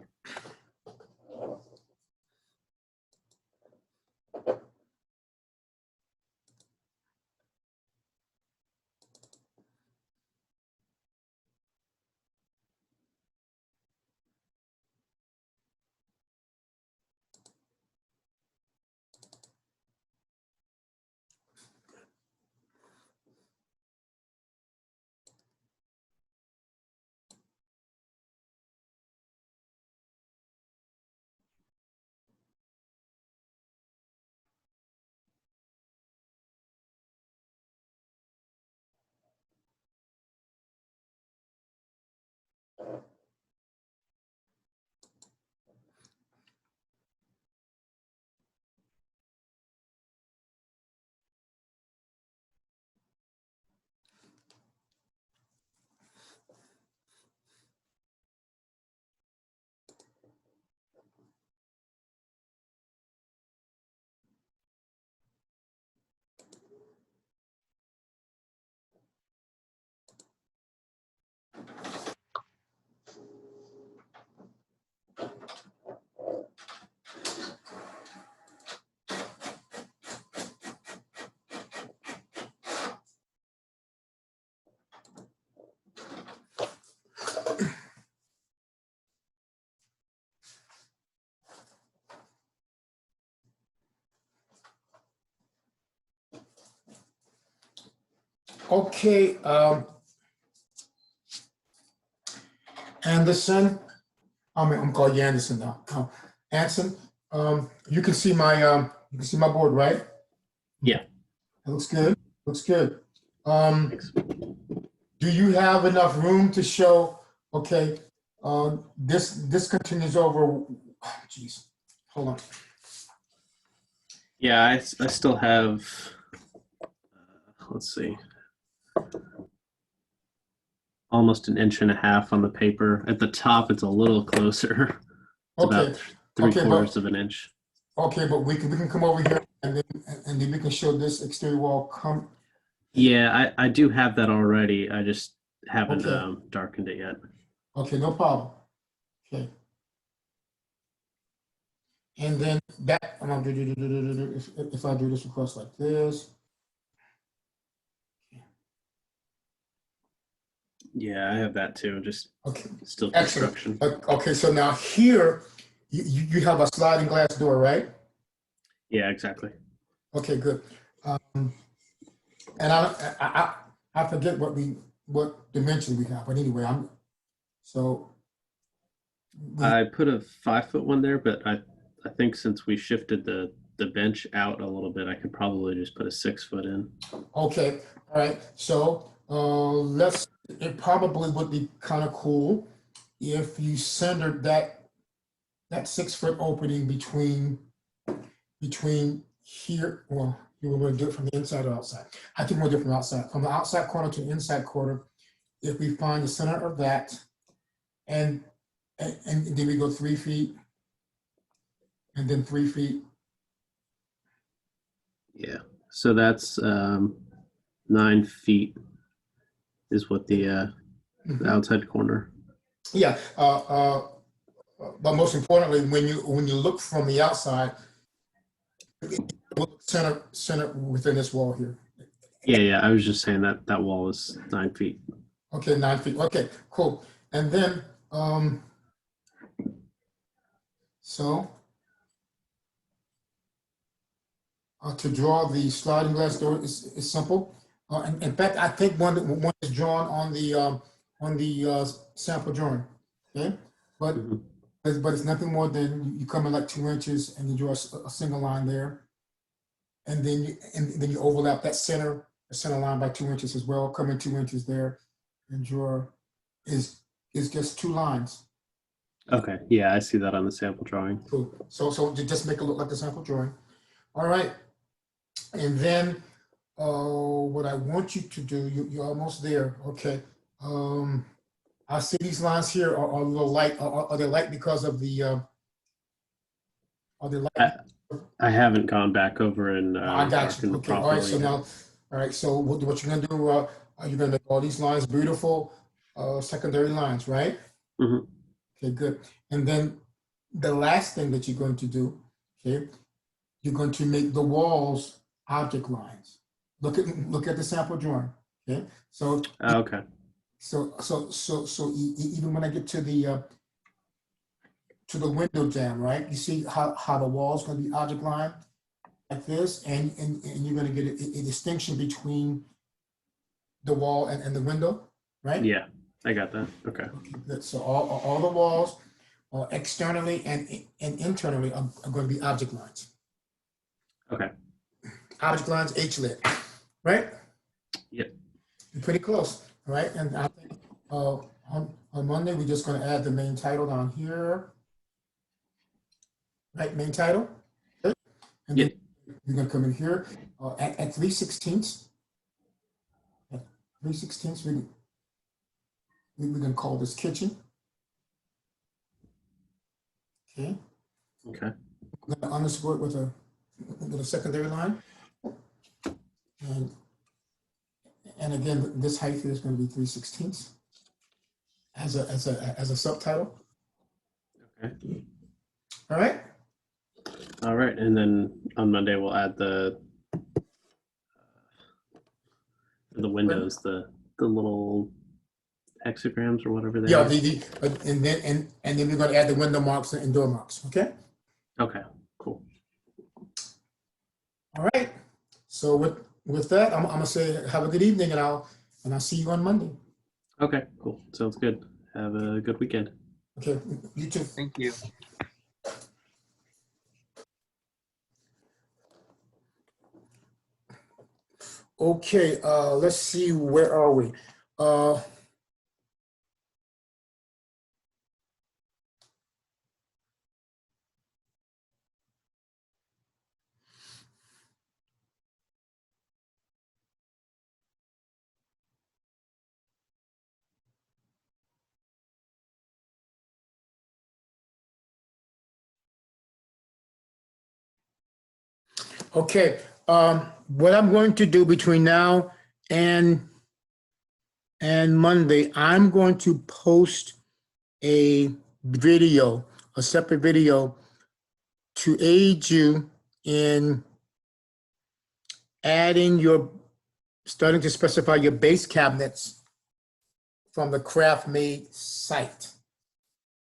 Okay, Anderson. I'm calling you Anderson now. Anderson, you can see my board, right? Yeah. It looks good. Looks good. Thanks. Do you have enough room to show? Okay, this continues over. Jeez, hold on. Yeah, I still have, let's see, almost 1.5 inches on the paper. At the top, it's a little closer. It's Okay, about 3/4 of an inch. okay, but we can come over here and then we can show this exterior wall come. Yeah, I do have that already. I just haven't Okay. darkened it yet. Okay, no problem. Okay. And then that, I'm gonna do, if I do this across like this. Yeah, I have that too. Just Okay, still excellent. construction. Okay, so now here, you have a sliding glass door, right? Yeah, exactly. Okay, good. And I forget what dimension we have, but anyway, I put a 5-foot one there, but I think since we shifted the bench out a little bit, I could probably just put a 6-foot in. okay, all right. So let's it probably would be kind of cool if you centered that 6 foot opening between here. Well, you were going to do it from the inside or outside. I think we'll do it from the outside. From the outside corner to the inside corner, if we find the center of that, and then we go 3 feet, and then 3 feet. Yeah. So that's 9 feet is what the outside corner. Yeah. But most importantly, when you look from the outside, center within this wall here. Yeah. I was just saying that wall is 9 feet. Okay, 9 feet. Okay, cool. And then, so to draw the sliding glass door is simple. In fact, I think one is drawn on the sample drawing. Okay, but Mhm. but it's nothing more than you come in like 2 inches and you draw a single line there, and then you overlap that center line by 2 inches as well. Come in 2 inches there, and draw is just 2 lines. Okay. Yeah, I see that on the sample drawing. Cool. So just make it look like the sample drawing. All right. And then what I want you to do, you're almost there. Okay. I see these lines here are a little light. Are they light because of the are they light? I haven't gone back over and I got you. darkened Okay. All right. So properly. now, all right. So what you're gonna do? Are you gonna make all these lines beautiful secondary lines, right? Mhm. Okay. Good. And then the last thing that you're going to do, okay, you're going to make the walls object lines. Look at the sample drawing. Okay. So Okay. even when I get to the window jamb, right? You see how the wall's going to be object line like this, and you're going to get a distinction between the wall and the window, right? Yeah, I got that. Okay. Okay, good. So all the walls, externally and internally, are going to be object lines. Okay. Object lines, H-lit, right? Yep. You're pretty close, all right? And I think on Monday, we're just going to add the main title down here. Right, main title. Good. And then you're going to come in here at 3/16. At 3/16, we're going to call this kitchen. Okay. Okay. We're going to underscore it with a secondary line. And again, this height here is going to be 3/16 as a subtitle. Okay. All right. All right. And then on Monday we'll add the windows, the little hexagrams or whatever they Yeah. are. And then we're going to add the window marks and door marks. Okay. Okay. Cool. All right. So with that, I'm gonna say have a good evening, and I'll see you on Monday. Okay. Cool. Sounds good. Have a good weekend. Okay. You too. Thank you. Okay. Let's see. Where are we? Okay. What I'm going to do between now and Monday, I'm going to post a separate video to aid you in starting to specify your base cabinets from the Craft Made site.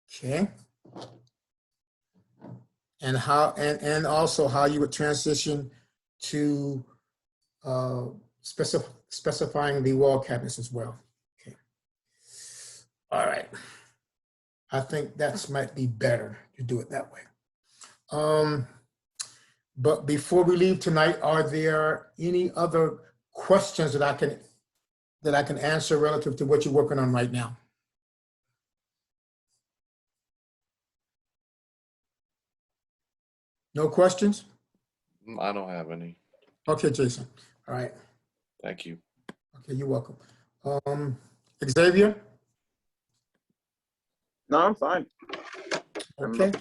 Okay. And also how you would transition to specifying the wall cabinets as well. Okay. All right. I think that might be better to do it that way. But before we leave tonight, are there any other questions that that I can answer relative to what you're working on right now? No questions? I don't have any. Okay, Jason. All right. Thank you. Okay, you're welcome. Xavier? No, I'm fine. Okay.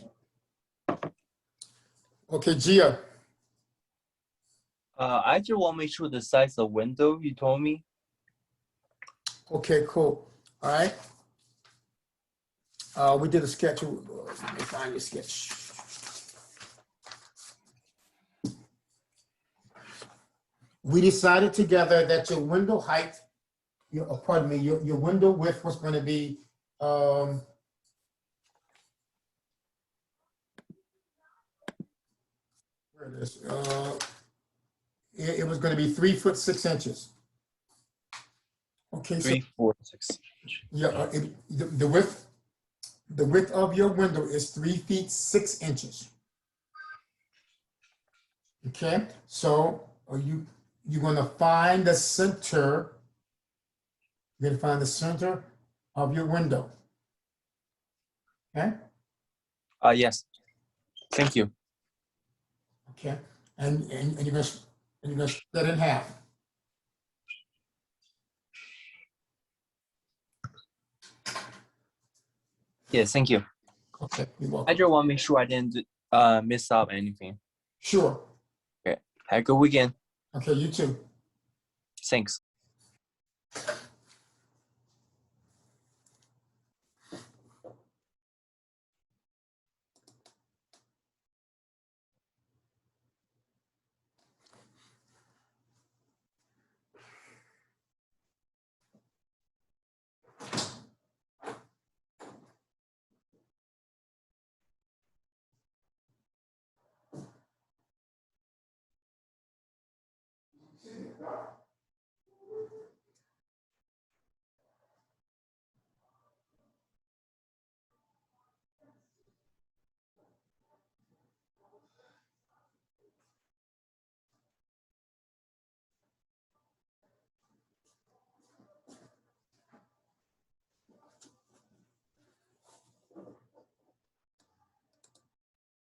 Okay, Gia. I just want to make sure the size of window you told me. Okay, cool. All right. We did a sketch. Let me find your sketch. We decided together that your window height, pardon me, your window width was going to be where it is. It was going to be 3 foot 6 inches. Okay, so 3, 4, 6. yeah, the width of your window is 3 feet 6 inches. Okay, so you're going to find the center. You're going to find the center of your window. Okay. Yes. Thank you. Okay, and you're going to split that in half. Yes, thank you. Okay, you're I welcome. just want to make sure I didn't miss out anything. Sure. Okay. Have a good weekend. Okay, you too. Thanks.